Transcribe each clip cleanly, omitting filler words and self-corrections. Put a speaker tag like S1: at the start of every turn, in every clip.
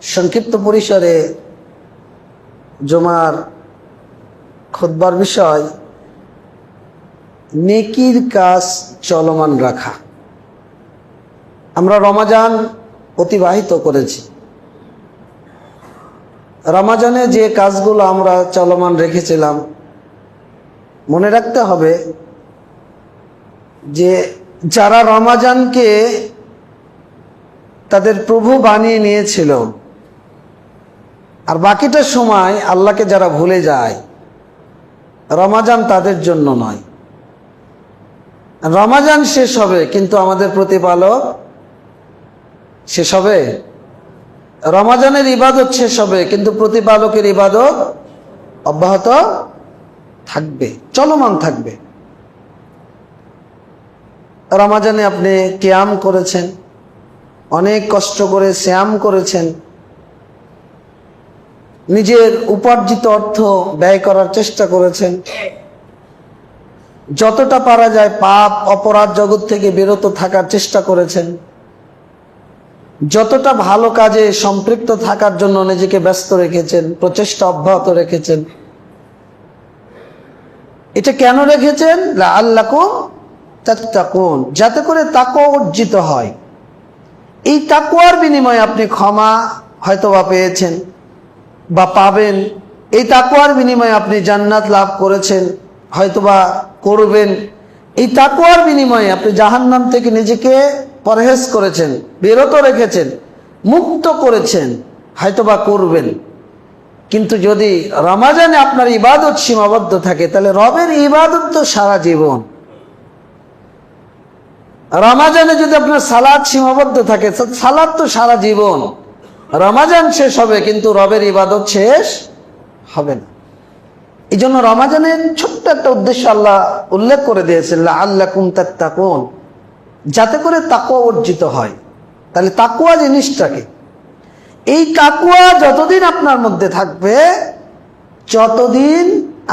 S1: সংক্ষিপ্ত পরিসরে জুমার খুতবার বিষয় নেকির কাজ চলমান রাখা। আমরা রমাজান অতিবাহিত করেছি। রমাজানে যে কাজগুলো আমরা চলমান রেখেছিলাম, মনে রাখতে হবে যে যারা রমাজানকে তাদের প্রভু বানিয়ে নিয়েছিল আর বাকিটা সময় আল্লাহকে যারা ভুলে যায়, রমাজান তাদের জন্য নয়। রমাজান শেষ হবে কিন্তু আমাদের প্রতিপালক শেষ হবে। রমাজানের ইবাদত শেষ হবে কিন্তু প্রতিপালকের ইবাদত অব্যাহত থাকবে, চলমান থাকবে। রমাজানে আপনি কিয়াম করেছেন, অনেক কষ্ট করে সিয়াম করেছেন, নিজের উপার্জিত অর্থ ব্যয় করার চেষ্টা করেছেন, যতটা পারা যায় পাপ অপরাধ জগৎ থেকে বিরত থাকার চেষ্টা করেছেন, যতটা ভালো কাজে সম্পৃক্ত থাকার জন্য নিজেকে ব্যস্ত রেখেছেন, প্রচেষ্টা অব্যাহত রেখেছেন। এটা কেন রেখেছেন? লাআল্লাকুম তাত্তাকুন, যাতে করে তাকওয়া অর্জিত হয়। এই তাকওয়ার বিনিময়ে আপনি ক্ষমা হয়তোবা পেয়েছেন বা পাবেন, এই তাকওয়ার বিনিময়ে আপনি জান্নাত লাভ করেছেন, হয়তোবা করবেন। এই তাকওয়ার বিনিময়ে আপনি জাহান্নাম থেকে নিজেকে পরহেজ করেছেন, বিরত রেখেছেন, মুক্ত করেছেন, হয়তোবা করবেন। কিন্তু যদি রমাজানে আপনার ইবাদত সীমাবদ্ধ থাকে, তাহলে রবের ইবাদত তো সারা জীবন। রমাজানে যদি আপনার সালাত সীমাবদ্ধ থাকে, সালাত তো সারা জীবন। রমাজান শেষ হবে কিন্তু রবের ইবাদত শেষ হবে না। এই জন্য রমাজানের ছোট্ট একটা উদ্দেশ্য আল্লাহ উল্লেখ করে দিয়েছেন, লাআল্লাকুম তাত্তাকুন, যাতে করে তাকওয়া অর্জিত হয়। তাহলে তাকওয়া জিনিসটাকে, এই তাকওয়া যতদিন আপনার মধ্যে থাকবে যতদিন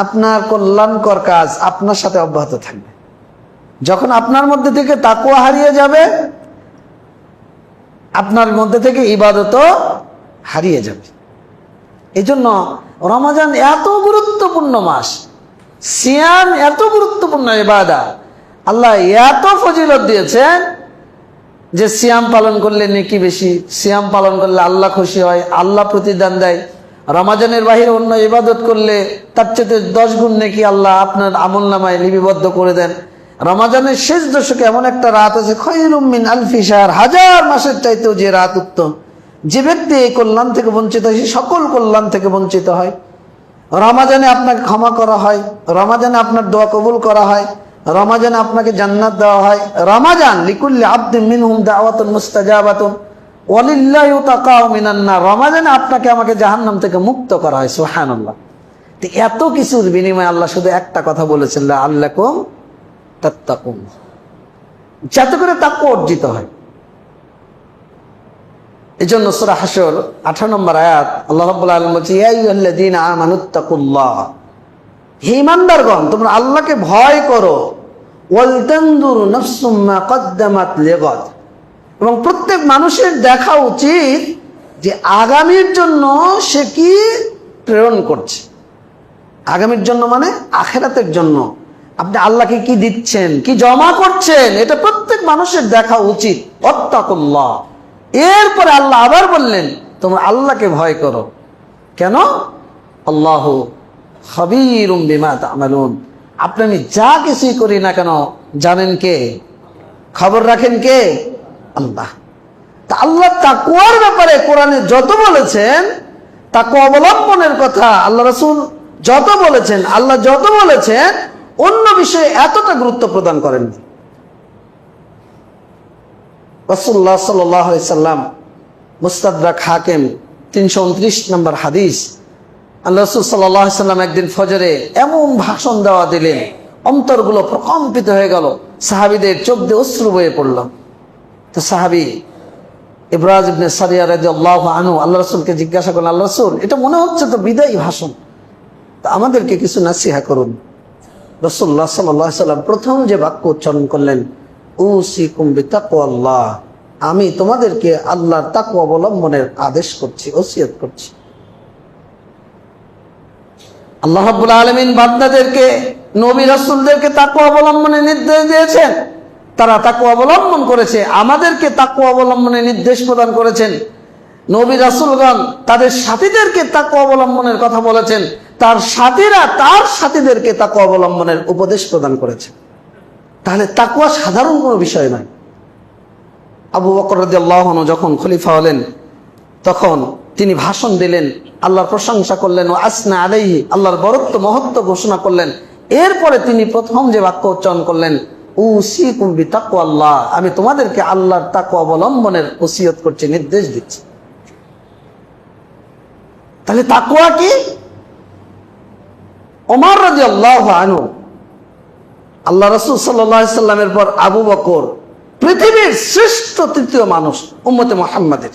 S1: আপনার কল্যাণকর কাজ আপনার সাথে অব্যাহত থাকবে। যখন আপনার মধ্যে থেকে তাকওয়া হারিয়ে যাবে, আপনার মধ্যে থেকে ইবাদতও হারিয়ে যাবে। এই জন্য রমাজান এত গুরুত্বপূর্ণ মাস, সিয়াম এত গুরুত্বপূর্ণ ইবাদত, আল্লাহ এত ফজিলত দিয়েছেন যে সিয়াম পালন করলে নেকি বেশি, সিয়াম পালন করলে আল্লাহ খুশি হয়, আল্লাহ প্রতিদান দেয়। রমাজানের বাহিরে অন্য ইবাদত করলে তার চেয়ে 10 গুণ নেকি আল্লাহ আপনার আমলনামায় লিপিবদ্ধ করে দেন। রমাজানের শেষ দশকে এমন একটা রাত আছে, খায়রুম মিন আলফি শাহর, হাজার মাসের চাইতেও যে রাত উত্তম। যে ব্যক্তি এই কল্যাণ থেকে বঞ্চিত হয়, সে সকল কল্যাণ থেকে বঞ্চিত হয়। রমাজানে আপনাকে ক্ষমা করা হয়, রমাজানে আপনার দোয়া কবুল করা হয়, রমাজানে আপনাকে জান্নাত দেওয়া হয়। রমাজান লিকুল্লি আবদিন মিনহুম দাওয়াতুন মুস্তাজাবাতুন ওয়ালিল্লাহি তাকাউ মিনান নার, রমাজানে আপনাকে আমাকে জাহান্নাম থেকে মুক্ত করা হয়। সুবহানাল্লাহ। তো এত কিছুর বিনিময়ে আল্লাহ শুধু একটা কথা বলেছেন, লাআল্লাকুম তাত্তাকুন, যাতে করে তাকওয়া অর্জিত হয়। এই জন্য সূরা হাশর 18 নম্বর আয়াত আল্লাহ রাব্বুল আলামিন বলছে, ইয়া আইয়ুহাল্লাযীনা আমানুত্তাকুল্লাহ, হে ঈমানদারগণ তোমরা আল্লাহকে ভয় করো। ওয়ালতানজুর নাফসুম মা কদ্দামাত লিগাদ, এবং প্রত্যেক মানুষের দেখা উচিত যে আগামীর জন্য সে কি প্রেরণ করছে। আগামীর জন্য মানে আখিরাতের জন্য আপনি আল্লাহকে কি দিচ্ছেন, কি জমা করছেন, এটা প্রত্যেক মানুষের দেখা উচিত। ওয়াত্তাকুল্লাহ, এরপরে আল্লাহ আবার বললেন তোমরা আল্লাহকে ভয় করো। কেন? আল্লাহু খাবীরুম বিমা তা'মালুন, আপনি আমি যা কিছুই করি না কেন জানেন কে, খবর রাখেন কে? আল্লাহ। তা আল্লাহ তাকওয়ার ব্যাপারে কোরআনে যত বলেছেন, তাকওয়া অবলম্বনের কথা আল্লাহ রাসূল যত বলেছেন, আল্লাহ যত বলেছেন, অন্য বিষয়ে এতটা গুরুত্ব প্রদান করেননি। রাসূলুল্লাহ সাল্লাল্লাহু আলাইহি সাল্লাম, মুস্তাদরাক হাকিম 329 নম্বর হাদিস, আল্লাহ রাসূল সাল্লাল্লাহু আলাইহি সাল্লাম একদিন ফজরে এমন ভাষণ দেওয়া দিলেন, অন্তরগুলো প্রকম্পিত হয়ে গেল, সাহাবীদের চোখ দিয়ে অশ্রু বয়ে পড়ল। তো সাহাবী ইবরাজ ইবনে সারিয়া রাদিয়াল্লাহু আনহু আল্লাহ রাসূলকে জিজ্ঞাসা করলেন, আল্লাহ রাসূল এটা মনে হচ্ছে তো বিদায়ী ভাষণ, তা আমাদেরকে কিছু নাসিহা করুন। রাসূলুল্লাহ সাল্লাল্লাহু আলাইহি সাল্লাম প্রথম যে বাক্য উচ্চারণ করলেন, উসিকুম বিতাকওয়াল্লাহ, আমি তোমাদেরকে আল্লাহর তাকওয়া অবলম্বনের আদেশ করছি, ওসিয়ত করছি। আল্লাহ রাব্বুল আলামিন বান্দাদেরকে, নবী রাসূলদেরকে তাকওয়া অবলম্বনের নির্দেশ দিয়েছেন, তারা তাকওয়া অবলম্বন করেছে। আমাদেরকে তাকওয়া অবলম্বনের নির্দেশ প্রদান করেছেন। নবী রাসূলগণ তাদের সাথীদেরকে তাকওয়া অবলম্বনের কথা বলেছেন, তার সাথীরা তার সাথীদেরকে তাকওয়া অবলম্বনের উপদেশ প্রদান করেছেন। তাহলে তাকওয়া সাধারণ কোনো বিষয় নয়। আবু বকর রাদিয়াল্লাহু আনহু যখন খলিফা হলেন, তখন তিনি ভাষণ দিলেন, আল্লাহর প্রশংসা করলেন, ও আসনা আলাইহি, আল্লাহর বরত্ব মহত্ব ঘোষণা করলেন। এরপরে তিনি প্রথম যে বাক্য উচ্চারণ করলেন, উসিকুম বিতাকওয়াল্লাহ, আমি তোমাদেরকে আল্লাহর তাকওয়া অবলম্বনের ওসিয়ত করছি, নির্দেশ দিচ্ছি। তাহলে তাকওয়া কি? ওমর রাদিয়াল্লাহু আনহু, আল্লাহ রাসূল সাল্লাল্লাহু আলাইহি সাল্লামের পর আবু বকর পৃথিবীর শ্রেষ্ঠ তৃতীয় মানুষ উম্মতে মুহাম্মাদের,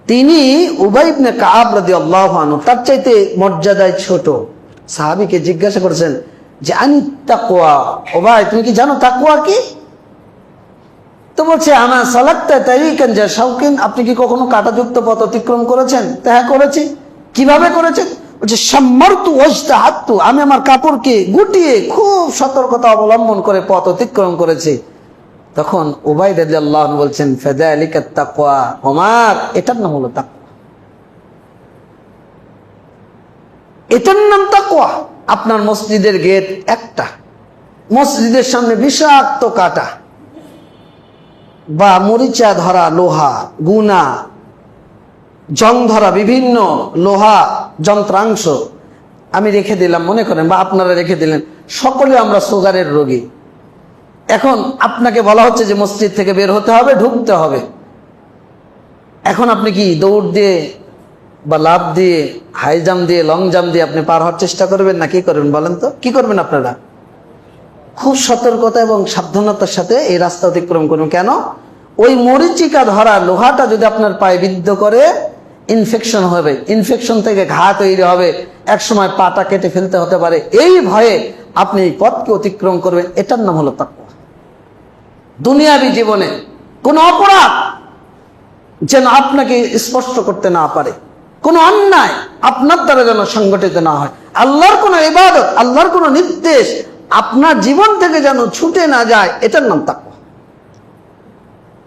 S1: তিনি উবাই ইবনে কাব রাদিয়াল্লাহু আনহু তার চাইতে মর্যাদায় ছোট সাহাবীকে জিজ্ঞাসা করেছেন যে আনি তাকওয়া, ও ভাই তুমি কি জানো তাকওয়া কি? তো বলছে আমা সালাকতা তারিকান যা শাওকিন, আপনি কি কখনো কাঁটাযুক্ত পথ অতিক্রম করেছেন? তা হ্যাঁ করেছি। কিভাবে করেছেন? বলছে শাম্মারতু ওয়াজতাহাতু, আমি আমার কাপড়কে গুটিয়ে খুব সতর্কতা অবলম্বন করে পথ অতিক্রম করেছি। তখন উবাই রাদিয়াল্লাহু আনহু বলছেন ফাযালিকাত তাকওয়া, ওমর এটার নাম হলো তাকওয়া, এটার নাম তাকওয়া। আপনার মসজিদের গেট একটা, মসজিদের সামনে বিষাক্ত কাঁটা বা মরিচা ধরা লোহা, গুনা, জং ধরা বিভিন্ন লোহা যন্ত্রাংশ আমি রেখে দিলাম, মনে করেন, বা আপনারা রেখে দিলেন। সকলে আমরা সুগারের রোগী। এখন আপনাকে বলা হচ্ছে যে মসজিদ থেকে বের হতে হবে, ঢুকতে হবে। এখন আপনি কি দৌড় দিয়ে বা লাফ দিয়ে, হাই জাম্প দিয়ে, লং জাম্প দিয়ে আপনি পার হওয়ার চেষ্টা করবেন না কি করবেন বলেন তো? কি করবেন আপনারা? খুব সতর্কতা এবং সাবধানতার সাথে এই রাস্তা অতিক্রম করুন। কেন? ওই মরিচিকা ধরা লোহাটা যদি আপনার পায়ে বিদ্ধ করে ইনফেকশন হবে, ইনফেকশন থেকে ঘা তৈরি হবে, একসময় পাটা কেটে ফেলতে হতে পারে। এই ভয়ে আপনি এই পথকে অতিক্রম করবেন, এটার নাম হলো তাকওয়া। দুনিয়াবী জীবনে কোন অপরাধ যেন আপনাকে স্পর্শ করতে না পারে, কোন অন্যায় আপনার দ্বারা যেন সংগঠিত না হয়, আল্লাহর কোন ইবাদত, আল্লাহর কোন নির্দেশ আপনার জীবন থেকে যেন ছুটে না যায়, এটার নাম তাকওয়া।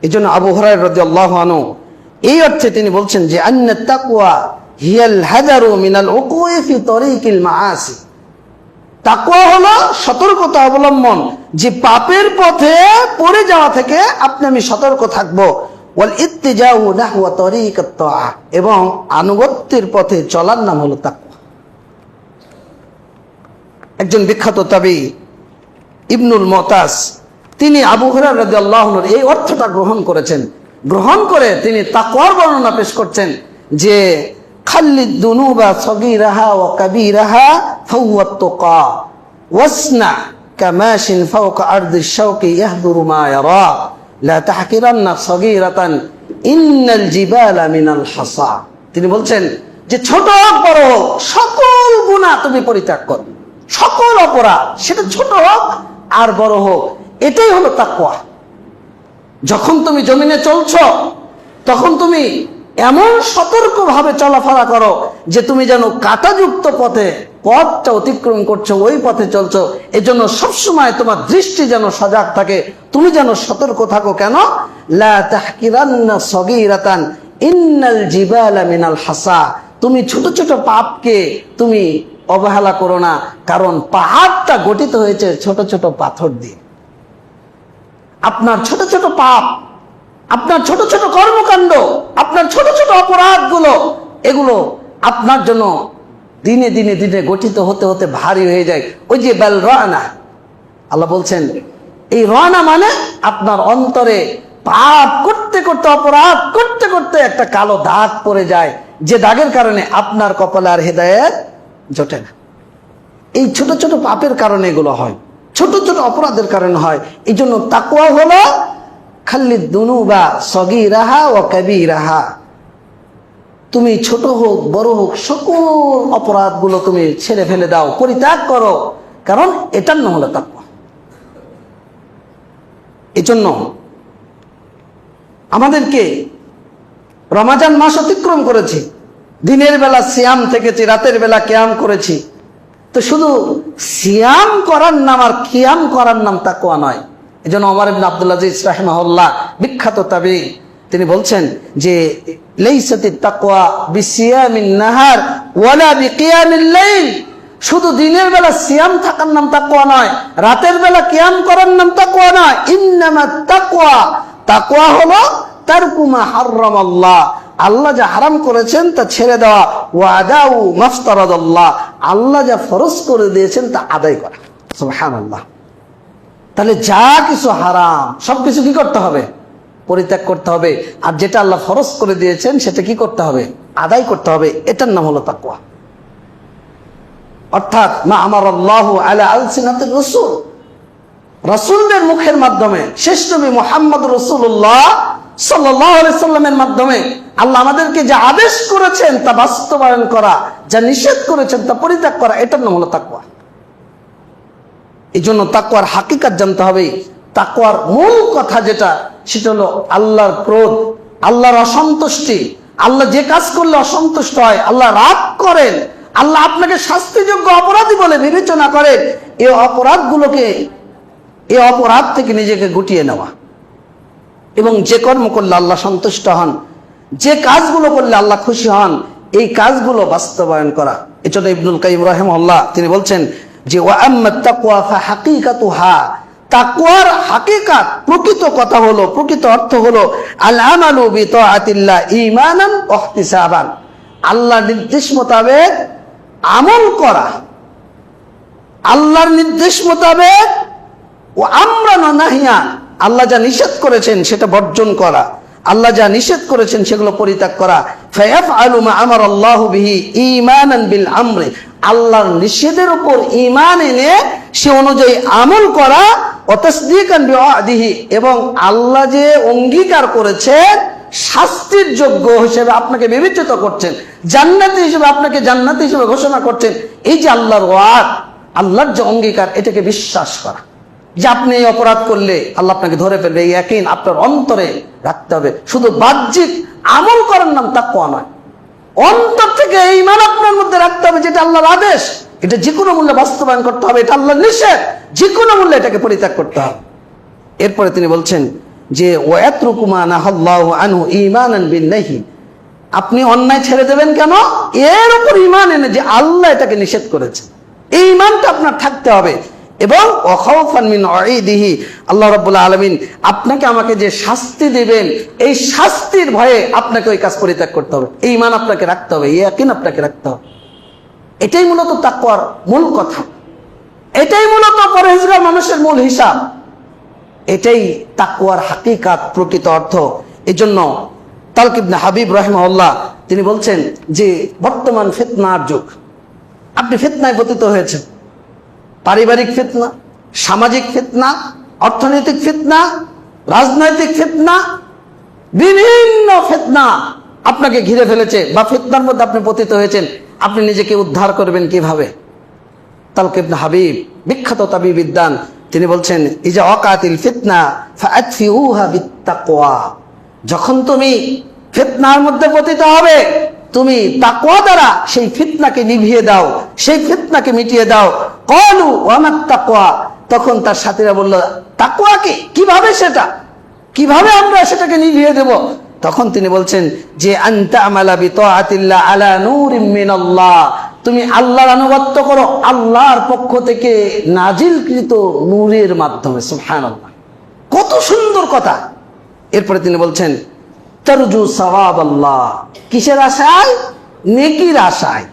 S1: এই জন্য আবু হুরায়রা রাদিয়াল্লাহু আনহু এই অর্থে তিনি বলছেন যে আন্না তাকওয়া হিয়াল হাযারু মিনাল উকুই ফি তরিকিল মাআসি, তাকওয়া হলো সতর্কতা অবলম্বন, যে পাপের পথে পড়ে যাওয়া থেকে আপনি আমি সতর্ক থাকবো। ওয়াল ইত্তিজাউ নাহওয়া তরিকাত তাআ, এবং আনুগত্যের পথে চলার নাম হলো তাকওয়া। একজন বিখ্যাত তাবী ইবনুল মুতাস, তিনি আবু হুরায়রা রাদিয়াল্লাহু আনহুর এই অর্থটা গ্রহণ করেছেন। গ্রহণ করে তিনি তাকওয়ার বর্ণনা পেশ করছেন যে খাল্লিদ দুনুবা সগীরাহা ওয়া কাবীরাহা ফাওয়াত তাকা ওয়াসনা কামাশিন ফাওকা আরদিশ শাওকি ইয়াহদুরু মা ইয়ারা লা তাহকিরান্না সগীরাতান ইন্নাল জিবালা মিনাল হাসা। তিনি বলছেন যে ছোট হোক বড় হোক সকল গুনাহ তুমি পরিত্যাগ করো, সকল অপরাধ সেটা ছোট হোক আর বড় হোক, এটাই হলো তাকওয়া। যখন তুমি জমিনে চলছো তখন তুমি এমন সতর্কভাবে চলাফেরা করো যে তুমি যেন কাঁটাযুক্ত পথটা অতিক্রম করছো, ওই পথে চলছো। এজন্য সবসময় তোমার দৃষ্টি যেন সজাগ থাকে, তুমি যেন সতর্ক থাকো। কেন? লা তাহকিরান্না সগীরাতান ইন্নাল জিবালা মিনাল হাসা, তুমি ছোট ছোট পাপকে তুমি অবহেলা করো না, কারণ পাহাড়টা গঠিত হয়েছে ছোট ছোট পাথর দিয়ে। আপনার ছোট ছোট পাপ, আপনার ছোট ছোট কর্মকাণ্ড, আপনার ছোট ছোট অপরাধগুলো, এগুলো আপনার জন্য দিনে দিনে দিনে গঠিত হতে হতে ভারী হয়ে যায়। ওই যে বাল রানা, আল্লাহ বলছেন এই রানা মানে আপনার অন্তরে পাপ করতে করতে, অপরাধ করতে করতে একটা কালো দাগ পড়ে যায়, যে দাগের কারণে আপনার কপালে আর হেদায়েত জোটে না। এই ছোট ছোট পাপের কারণে এগুলো হয়, ছোট ছোট অপরাধের কারণে হয়। এই জন্য তাকওয়া হলো খাল্লিদ দুনুবা সগীরাহা ওয়া কাবীরাহা, তুমি ছোট হোক বড় হোক সকল অপরাধগুলো তুমি ছেড়ে ফেলে দাও, পরিত্যাগ করো, কারণ এটার নাম হলো তাকওয়া। এই জন্য আমাদেরকে রমাজান মাস অতিক্রম করেছি, দিনের বেলা সিয়াম থেকেছি, রাতের বেলা কিয়াম করেছি। তো শুধু সিয়াম করার নাম আর কিয়াম করার নাম তাকওয়া নয়। এই জন্য ওমর ইবনে আব্দুল আজিজ রাহিমাহুল্লাহ, বিখ্যাত তাবেঈ, তিনি বলছেন যে লাইসাতিত তাকওয়া বিসিয়ামিন নাহার ওয়ালা বিকিয়ামিল লাইল। শুধু দিনের বেলা সিয়াম থাকার নাম তাকওয়া নয়, রাতের বেলা কিয়াম করার নাম তাকওয়া নয়। ইন্নামাত তাকওয়া, তাকওয়া হলো তারকু মা হারামাল্লাহ, আল্লাহ যা হারাম করেছেন তা ছেড়ে দেওয়া। ওয়া আদাউ মাফতারাদাল্লাহ, আল্লাহ যা ফরজ করে দিয়েছেন তা আদায় করা। সুবহানাল্লাহ। তাহলে যা কিছু হারাম সবকিছু কি করতে হবে? পরিত্যাগ করতে হবে। আর যেটা আল্লাহ ফরজ করে দিয়েছেন সেটা কি করতে হবে? আদায় করতে হবে। এটার নাম হলো তাকওয়া। অর্থাৎ মা আমারাল্লাহু আলা আলসিনাতির রাসূল, রাসূলদের মুখের মাধ্যমে, শেষ নবী মুহাম্মদ রাসূলুল্লাহ সাল্লাল্লাহু আলাইহি সাল্লামের মাধ্যমে আল্লাহ আমাদেরকে যা আদেশ করেছেন তা বাস্তবায়ন করা, যা নিষেধ করেছেন তা পরিত্যাগ করা, এটার নাম হলো তাকওয়া। এই জন্য তাকওয়ার হাকিকাত জানতে হবে। তাকওয়ার মূল কথা যেটা, সেটা হলো আল্লাহর ক্রোধ, আল্লাহর অসন্তুষ্টি। আল্লাহ যে কাজ করলে অসন্তুষ্ট হয়, আল্লাহ রাগ করেন, আল্লাহ আপনাকে শাস্তিযোগ্য অপরাধী বলে বিবেচনা করেন, এই অপরাধগুলোকে, এই অপরাধ থেকে নিজেকে গুটিয়ে নেওয়া এবং যে কর্ম করলে আল্লাহ সন্তুষ্ট হন, যে কাজগুলো করলে আল্লাহ খুশি হন, এই কাজগুলো বাস্তবায়ন করা। এজন্য ইবনুল কাইয়িম রাহিমাহুল্লাহ তিনি বলছেন যে ওয়া আম্মাত তাকওয়া ফা হাকিকাতুহা, তাকওয়ার হাকিকাত, প্রকৃত কথা হলো, প্রকৃত অর্থ হলো আল আমালু বিতাআতিল্লাহ ঈমানান ওয়া ইহতিসাবান, আল্লাহর নির্দেশ মোতাবেক আমল করা, আল্লাহর নির্দেশ মোতাবেক ও আমরান ওয়া নাহিয়ান, আল্লাহ যা নিষেধ করেছেন সেটা বর্জন করা, আল্লাহ যা নিষেধ করেছেন সেগুলো পরিত্যাগ করা। ফায়াফআলু মা আমারাল্লাহু বিহি ঈমানান বিল আমরি, আল্লাহর নিষেধের উপর ঈমান এনে সে অনুযায়ী আমল করা। ওয়া তাসদীকান বিওয়াদিহি, এবং আল্লাহ যে অঙ্গীকার করেছেন, শাস্তির যোগ্য হিসেবে আপনাকে বিবেচিত করছেন, জান্নাতি হিসেবে আপনাকে জান্নাতি হিসেবে ঘোষণা করছেন, এই যে আল্লাহর ওয়াদ, আল্লাহর যে অঙ্গীকার, এটাকে বিশ্বাস করা যে আপনি এই অপরাধ করলে আল্লাহ আপনাকে ধরে ফেলবে, এই ইয়াকিন আপনার অন্তরে রাখতে হবে। শুধু বাহ্যিক আমল করার নাম তাকওয়া নয়, অন্তর থেকে এই ঈমান আপনার মধ্যে রাখতে হবে, যেটা আল্লাহর আদেশ, এটা যে কোনো মূল্যে বাস্তবায়ন করতে হবে, এটা আল্লাহর নিষেধ, যে কোনো মূল্যে এটাকে পরিত্যাগ করতে হবে। এরপরে তিনি বলছেন যে ওয়ায়াতরুকু মা নাহাল্লাহু আনহু ঈমানান বিল্লাহি, আপনি অন্যায় ছেড়ে দেবেন কেন? এর উপর ঈমান এনে যে আল্লাহ এটাকে নিষেধ করেছে, এই ঈমানটা আপনার থাকতে হবে। এবং ওয়াখাউফান মিন ওয়াইদিহি, আল্লাহ রাব্বুল আলামিন আপনাকে আমাকে যে শাস্তি দিবেন, এই শাস্তির ভয়ে আপনাকে ওই কাজ পরিত্যাগ করতে হবে। এই ঈমান আপনাকে রাখতে হবে, এই ইয়াকিন আপনাকে রাখতে হবে। এটাই মূলত তাকওয়ার মূল কথা, এটাই মূলত পরহেজগার মানুষের মূল হিসাব, এটাই তাকওয়ার হাকিকাত, প্রকৃত অর্থ। এজন্য তালক ইবনে হাবিব রাহিমাহুল্লাহ তিনি বলছেন যে বর্তমান ফিতনার যুগ, আপনি ফিতনায় পতিত হয়েছেন। পারিবারিক ফিতনা, সামাজিক ফিতনা, অর্থনৈতিক ফিতনা, রাজনৈতিক ফিতনা, বিভিন্ন ফিতনা আপনাকে ঘিরে ফেলেছে বা ফিতনার মধ্যে আপনি পতিত হয়েছেন। আপনি নিজেকে উদ্ধার করবেন কিভাবে? তালক ইবনে হাবিব, বিখ্যাত তাবিবিদ্যান, তিনি বলছেন ইজা ওয়াকাতিল ফিতনা ফাআতফিউহা বিত্তাকওয়া, যখন তুমি ফিতনার মধ্যে পতিত হবে, তুমি তাকওয়া দ্বারা সেই ফিতনাকে নিভিয়ে দাও, সেই ফিতনাকে মিটিয়ে দাও। ক্বালু ওয়া মাত তাকওয়া, তখন তার সাথীরা বলল তাকওয়া কি, কিভাবে সেটা, কিভাবে আমরা সেটাকে নিভিয়ে দেব? তখন তিনি বলছেন যে আনতা আমালা বিতাআতিল্লাহ আলা নূরিম মিনাল্লাহ, তুমি আল্লাহর আনুগত্য করো আল্লাহর পক্ষ থেকে নাজিলকৃত নূরের মাধ্যমে। সুবহানাল্লাহ, কত সুন্দর কথা। এরপরে তিনি বলছেন তারজু সাওয়াবাল্লাহ, কিসের আশায়? নেকির আশায়।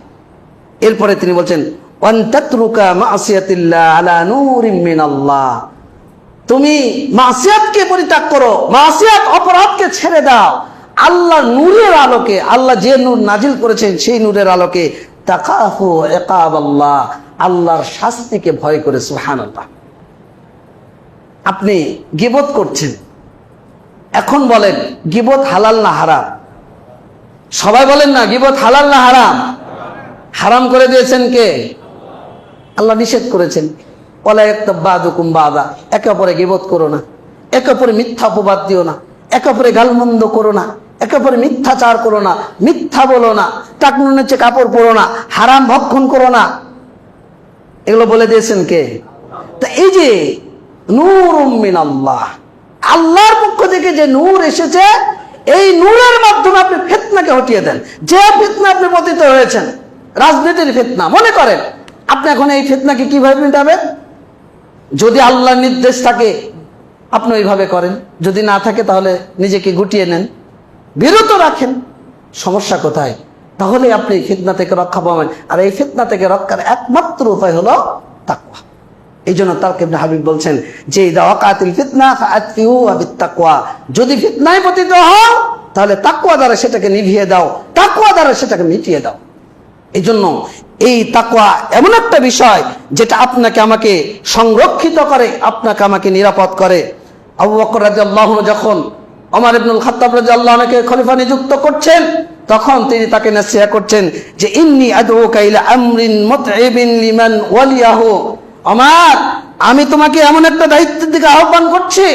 S1: এরপরে তিনি বলছেন ওয়ান তাতরুকা মাসিয়াতিল্লাহ আলা নূরিম মিনাল্লাহ, তুমি মাসিয়াতকে পরিত্যাগ করো, মাসিয়াত অপরাধকে ছেড়ে দাও আল্লাহর নূরের আলোকে, আল্লাহ যে নূর নাজিল করেছেন সেই নূরের আলোকে। তাকাফু ইকাবাল্লাহ, আল্লাহর শাস্তিকে ভয় করে। সুবহানাল্লাহ। আপনি গীবত করছেন, এখন বলেন গীবত হালাল না হারাম? সবাই বলেন না গীবত হালাল না হারাম? হারাম করে দিয়েছেন কে? আল্লাহ নিষেধ করেছেন ওয়ালা ইয়াক্তাব বা'দুকুম বা'দা, একে অপরে গীবত করো না, একে অপরে মিথ্যা অপবাদ দিও না, একে অপরে গালমন্দ করো না, একে অপরে মিথ্যাচার করো না, মিথ্যা বলো না, টাকনুর নিচে কাপড় পরো না, হারাম ভক্ষণ করো না। এগুলো বলে দিয়েছেন কে? তা এই যে নূরুম মিনাল্লাহ, আল্লাহর পক্ষ থেকে যে নূর এসেছে, এই নূরের মাধ্যমে আপনি ফিতনাকে হটিয়ে দেন। যে ফিতনা আপনি পতিত হয়েছেন, রাজনীতির ফিতনা, মনে করেন আপনি এখন এই ফিতনাকে কিভাবে মেটাবেন? যদি আল্লাহর নির্দেশ থাকে আপনি ওইভাবে করেন, যদি না থাকে তাহলে নিজেকে গুটিয়ে নেন, বিরত রাখেন। সমস্যা কোথায়? তাহলে আপনি ফিতনা থেকে রক্ষা পাবেন। আর এই ফিতনা থেকে রক্ষার একমাত্র উপায় হলো তাকওয়া। এই জন্য তারক ইবনে হাবিব বলছেন যে ইদা ওয়াকাতিল ফিতনা ফাআতফিউহা বিত্তাকওয়া, যদি ফিতনায় পতিত হও তাহলে তাকওয়া দ্বারা সেটাকে নিভিয়ে দাও, তাকওয়া দ্বারা সেটাকে মিটিয়ে দাও। এই জন্য এই তাকওয়া এমন একটা বিষয় যেটা আপনাকে আমাকে সংরক্ষিত করে, আপনাকে আমাকে নিরাপদ করে। আবু বকর রাদিয়াল্লাহু আনহু যখন ওমর ইবনুল খাত্তাব রাদিয়াল্লাহু আনহুকে খলিফা নিযুক্ত করছেন, তখন তিনি তাকে নসিহত করছেন যে ইন্নী আদউকা ইলা আমরিন মুতঈবিন লিমান ওয়ালিয়াহু, ওমর আমি তোমাকে এমন একটা দায়িত্বের দিকে আহ্বান করছি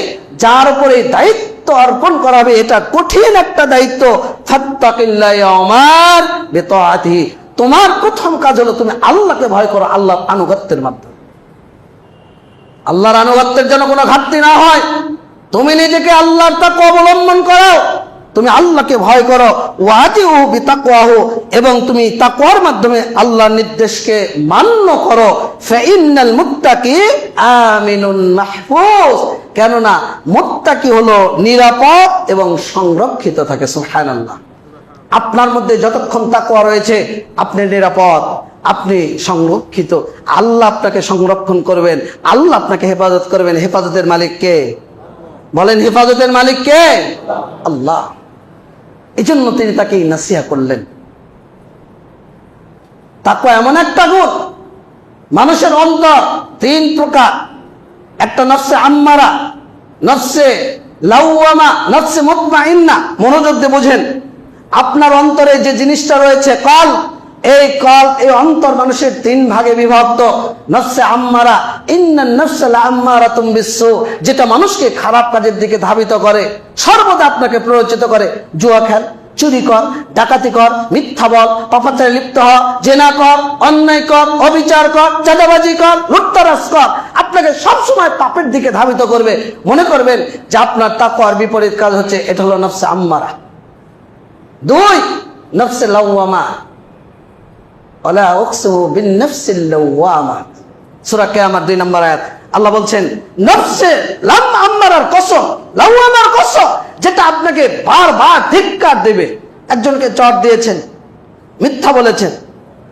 S1: যার উপরে দায়িত্ব অর্পণ করা হবে, এটা কঠিন একটা দায়িত্ব। ফাত্তাকিল্লাহ ইয়া ওমর বিতাআতিহি, তোমার প্রথম কাজ হলো তুমি আল্লাহকে ভয় করো আল্লাহর আনুগত্যের মাধ্যমে। আল্লাহর আনুগত্যের জন্য কোনো ঘাটতি না হয়, তুমি নিজেকে আল্লাহর তাকওয়া অবলম্বন করো, তুমি আল্লাহকে ভয় করো। ওয়াতিউ বিতাকওয়াহু, এবং তুমি তাকওয়ার মাধ্যমে আল্লাহর নির্দেশকে মান্য করো। ফাইন্নাল মুত্তাকি আমিনুন মাহফুজ, কেননা মুত্তাকি হলো নিরাপদ এবং সংরক্ষিত থাকে। সুবহানাল্লাহ। আপনার মধ্যে যতক্ষণ তাকওয়া রয়েছে আপনি নিরাপদ, আপনি সংরক্ষিত। আল্লাহ আপনাকে সংরক্ষণ করবেন, আল্লাহ আপনাকে হেফাজত করবেন। হেফাজতের মালিক কে? বলেন, হেফাজতের মালিক কে? আল্লাহ। এই জন্য তিনি তাকে নসিহত করলেন। তাকওয়া এমন একটা গুণ, মানুষের অন্তর তিন প্রকার, একটা নফসে আম্মারা, নফসে লাওয়ামা, নফসে মুতমাইন্না। মনোযোগ দিয়ে বোঝেন, আপনার অন্তরে যে জিনিসটা রয়েছে কল, এই কল, এই অন্তর মানুষের তিন ভাগে বিভক্ত। নফসে আম্মারা, ইন্নান নফসা লাআম্মারাতুম বিসসু, যেটা মানুষকে খারাপ কাজের দিকে ধাবিত করে, সর্বদা আপনাকে প্ররোচিত করে। জুয়া খেল, চুরি কর, ডাকাতি কর, মিথ্যা বল, পাপাচারে লিপ্ত হ, জেনা কর, অন্যায় কর, অবিচার কর, চাঁদাবাজি কর, লুটতরাজ কর, আপনাকে সবসময় পাপের দিকে ধাবিত করবে। মনে করবেন যে আপনার তাকওয়ার বিপরীত কাজ হচ্ছে, এটা হলো নফসে আম্মারা। দুই, নফসে লাওয়ামা, ওয়ালা উকসিমু বিন-নাফসিল লাওয়ামা, সূরা কিয়ামত 2 নম্বর আয়াত। আল্লাহ বলছেন নফসে আম্মারার কসম, লাওয়ামার কসম, যেটা আপনাকে বারবার ধিক্কার দেবে। একজনকে চট দিয়েছেন, মিথ্যা বলেছেন,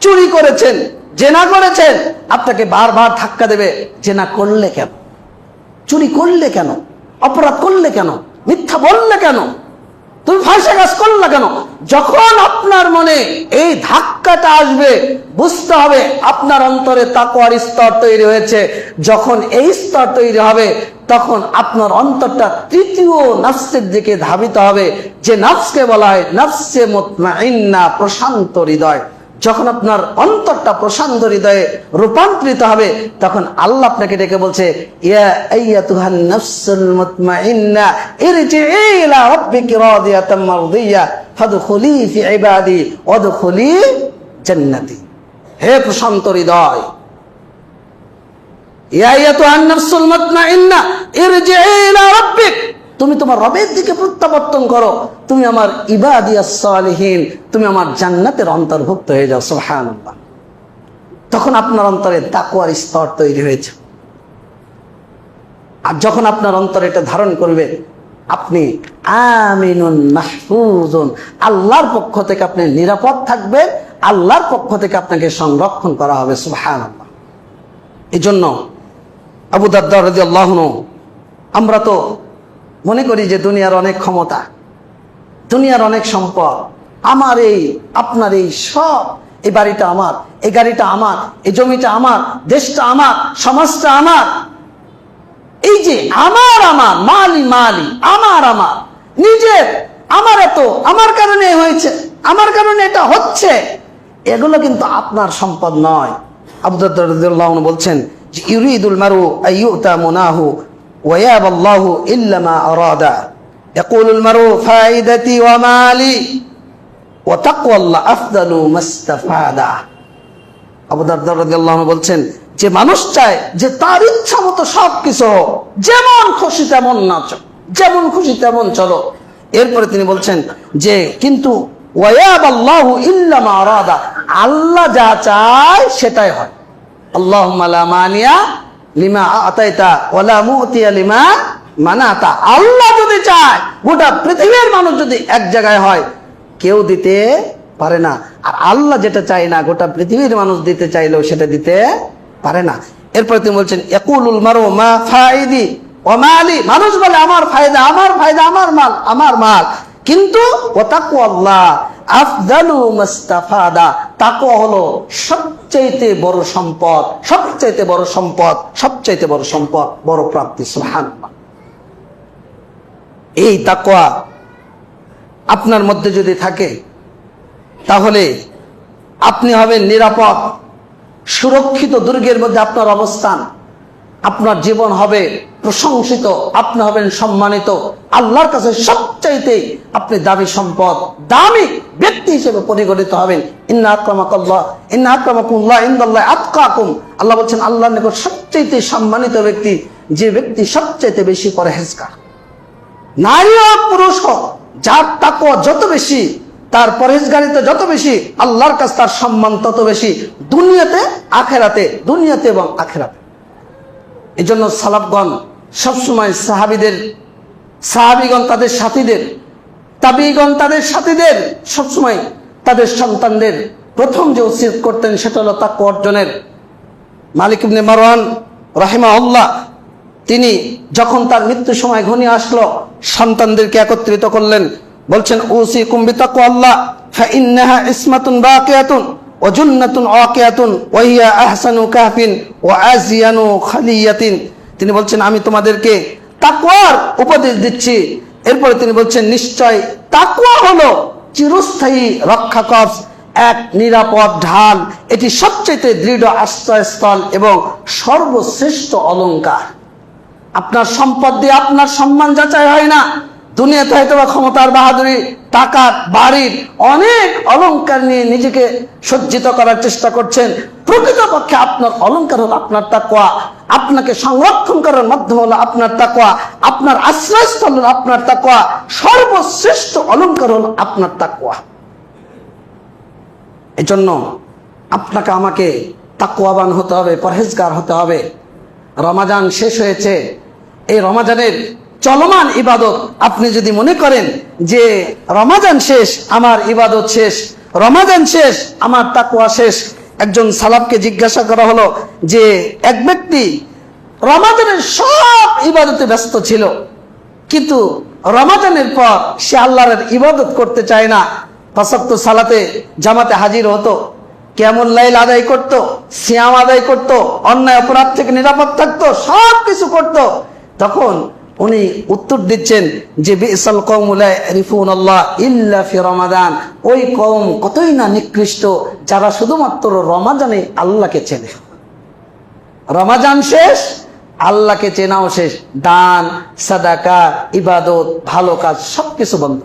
S1: চুরি করেছেন, জেনা করেছেন, আপনাকে বারবার ধাক্কা দেবে। জেনা করলে কেন? চুরি করলে কেন? অপরাধ করলে কেন? মিথ্যা বললে কেন? তুমি ফাঁসা কাজ করলে কেন? যখন আপনার মনে এই ধাক্কাটা আসবে, বুঝতে হবে আপনার অন্তরে তাকওয়ার স্তর তৈরি হয়েছে। যখন এই স্তর তৈরি হবে, তখন আপনার অন্তরটা তৃতীয় নফসের দিকে ধাবিত হবে, যে নফসকে বলা হয় নফসে মুতমাইন্না, প্রশান্ত হৃদয়। যখন আপনার অন্তরটা প্রশান্ত হৃদয়ে রূপান্তরিত হবে, তখন আল্লাহ আপনাকে ডেকে বলছে, ইয়া আইয়াতুহান নাফসুল মুতমাইন্না ইরজিই ইলা রাব্বিকি রাদিয়াতাম মারদিয়া ফাদখুলি ফি ইবাদি ওয়াদখুলি জান্নাতি। হে প্রশান্ত হৃদয়, ইয়া আইয়াতুহান নাফসুল মুতমাইন্না ইরজিই ইলা রাব্বিক, তুমি তোমার রবের দিকে প্রত্যাবর্তন করো, তুমি আমার ইবাদিয়াস সালিহিন, তুমি আমার জান্নাতের অন্তর্ভুক্ত হয়ে যাও। সুবহানাল্লাহ। তখন আপনার অন্তরে তাকওয়ার স্তর তৈরি হয়েছে। আর যখন আপনার অন্তরে এটা ধারণ করবে, আপনি আমিনুন মাহফুজুন, আল্লাহর পক্ষ থেকে আপনি নিরাপদ থাকবেন, আল্লাহর পক্ষ থেকে আপনাকে সংরক্ষণ করা হবে। সুবহানাল্লাহ। এই জন্য আবু দারদা রাদিয়াল্লাহু আনহু, আমরা তো মনে করি যে দুনিয়ার অনেক ক্ষমতা, দুনিয়ার অনেক সম্পদ, আমার এই আপনার এই সব, এই বাড়িটা আমার, এই গাড়িটা আমার, এই জমিটা আমার, দেশটা আমার, সমাজটা আমার, এই যে আমার আমার মালি মালি, আমার আমার নিজের, আমার এত, আমার কারণে হয়েছে, আমার কারণে এটা হচ্ছে, এগুলো কিন্তু আপনার সম্পদ নয়। আবু দারদা রাদিয়াল্লাহু আনহু বলছেন যে ইউরিদুল মারু আইয়ুতা মুনাহু ওয়া ইয়াবাল্লাহু ইল্লা মা আরাদা, ইয়াকুলুল মারু ফাইদাতি ওয়া মালি ওয়া তাকওয়াল্লাহ আফদালু মাস্তাফাদা। আবু দারদা রাদিয়াল্লাহু আনহু বলছেন যে মানুষ চায় যে তার ইচ্ছা মতো সবকিছু হোক, যেমন খুশি তেমন নাচো, যেমন খুশি তেমন চলো। এরপরে তিনি বলছেন যে কিন্তু ওয়ায়াবাল্লাহু ইল্লা মা আরাদা, আল্লাহ যা চায় সেটাই হয়। আল্লাহুম্মা লা মানিয়া লিমা আতাইতা ওয়া লা মুতিয়া লিমা মানাতা। আল্লাহ যদি চায় গোটা পৃথিবীর মানুষ যদি এক জায়গায় হয়, কেউ দিতে পারে না। আর আল্লাহ যেটা চায় না, গোটা পৃথিবীর মানুষ দিতে চাইলেও সেটা দিতে পারে না। এরপরে তিনি বলছেন ইয়াকুলুল মারু মা ফাইদি ওয়া মালি, মানুষ বলে আমার ফায়দা, আমার ফায়দা, আমার মাল, আমার মাল, কিন্তু ওয়া তাকওয়াল্লাহ আফদালু মুস্তাফাদা, তাকওয়া হলো সবচাইতে বড় সম্পদ, সবচাইতে বড় সম্পদ, সবচাইতে বড় সম্পদ, বড় প্রাপ্তি। সুবহানাল্লাহ। এই তাকওয়া আপনার মধ্যে যদি থাকে তাহলে আপনি হবেন নিরাপদ, সুরক্ষিত দুর্গের মধ্যে আপনার অবস্থান, আপনার জীবন হবে প্রশংসিত, আপনি হবেন সম্মানিত, আল্লাহর কাছে সবচাইতে আপনি দামি সম্পদ, দামি ব্যক্তি হিসেবে পরিগণিত হবেন। ইন্না আক্রামাকুমুল্লাহ ইনদাল্লাহি আতকাকুম, আল্লাহ বলছেন আল্লাহর নিকট সবচাইতে সম্মানিত ব্যক্তি যে ব্যক্তি সবচাইতে বেশি পরহেজগার। নারী হোক পুরুষ হোক, যার তাকওয়া যত বেশি, তার পরহেজগারিতা যত বেশি, আল্লাহর কাছে তার সম্মান তত বেশি, দুনিয়াতে আখেরাতে, দুনিয়াতে এবং আখেরাতে। এই জন্য সালাফগণ সবসময় সাহাবিগণ তাদের সাথীদের, তাবিগণ তাদের সাথীদের সবসময় তাদের সন্তানদের প্রথম যে ওসিয়ত করতেন সেটা হলো তাকওয়া অর্জনের। মালিক ইবনে মারওয়ান রাহিমাহুল্লাহ তিনি যখন তার মৃত্যু সময় ঘনিয়ে আসলো, সন্তানদেরকে একত্রিত করলেন, বলছেন উসিকুম বিতাকওয়াল্লাহ ফাইন্নাহা ইসমাতুন বাকিয়াতুন ওয়া জান্নাতুন ওয়াকিয়াতুন ওয়া হিয়া আহসানু কাহফিন ওয়া আজিয়ানু খালিয়াতিন। তিনি বলছেন আমি তোমাদেরকে তাকওয়ার উপদেশ দিচ্ছি। এরপরে তিনি বলছেন নিশ্চয় তাকওয়া হলো চিরস্থায়ী রক্ষা কবচ, এক নিরাপদ ঢাল, এটি সবচেয়ে দৃঢ় আশ্রয়স্থল এবং সর্বশ্রেষ্ঠ অলংকার। আপনার সম্পদ দিয়ে আপনার সম্মান যাচাই হয় না। দুনিয়াতে হয়তো বা ক্ষমতার বাহাদুরি, টাকার, বাড়ির অনেক অলংকার নিয়ে নিজেকে সজ্জিত করার চেষ্টা করছেন। প্রকৃতপক্ষে আপনার অলংকার হলো আপনার তাকওয়া, আপনাকে সংরক্ষণ করার মাধ্যম হলো আপনার তাকওয়া, আপনার আশ্রয়স্থল হলো আপনার তাকওয়া, সর্বশ্রেষ্ঠ অলংকার হলো আপনার তাকওয়া। এজন্য আপনাকে আমাকে তাকওয়াবান হতে হবে, পরহেজগার হতে হবে। রমাজান শেষ হয়েছে, এই রমাজানের চলমান ইবাদত আপনি যদি মনে করেন যে রমাজান শেষ আমার ইবাদত শেষ, রমাজান শেষ আমার তাকওয়া শেষ। একজন সালাফকে জিজ্ঞাসা করা হলো যে এক ব্যক্তি রমাজানের সব ইবাদতে ব্যস্ত ছিল, কিন্তু রমাজানের পর সে আল্লাহর ইবাদত করতে চায় না। ৫ ওয়াক্ত সালাতে জামাতে হাজির হতো, কিয়ামুল লাইল আদায় করত, সিয়াম আদায় করত, অন্যায় অপরাধ থেকে নিরাপদ থাকতো, সব কিছু করত। তখন উনি উত্তর দিচ্ছেন যে বিসাল কওমু লা ইয়ারিফুনাল্লাহ ইল্লা ফি রমাদান, ওই কওম কতই না নিকৃষ্ট যারা শুধুমাত্র রমাজানে আল্লাহকে চেনে। রমাজান শেষ, আল্লাহকে চেনাও শেষ, দান সাদাকা ইবাদত ভালো কাজ সবকিছু বন্ধ।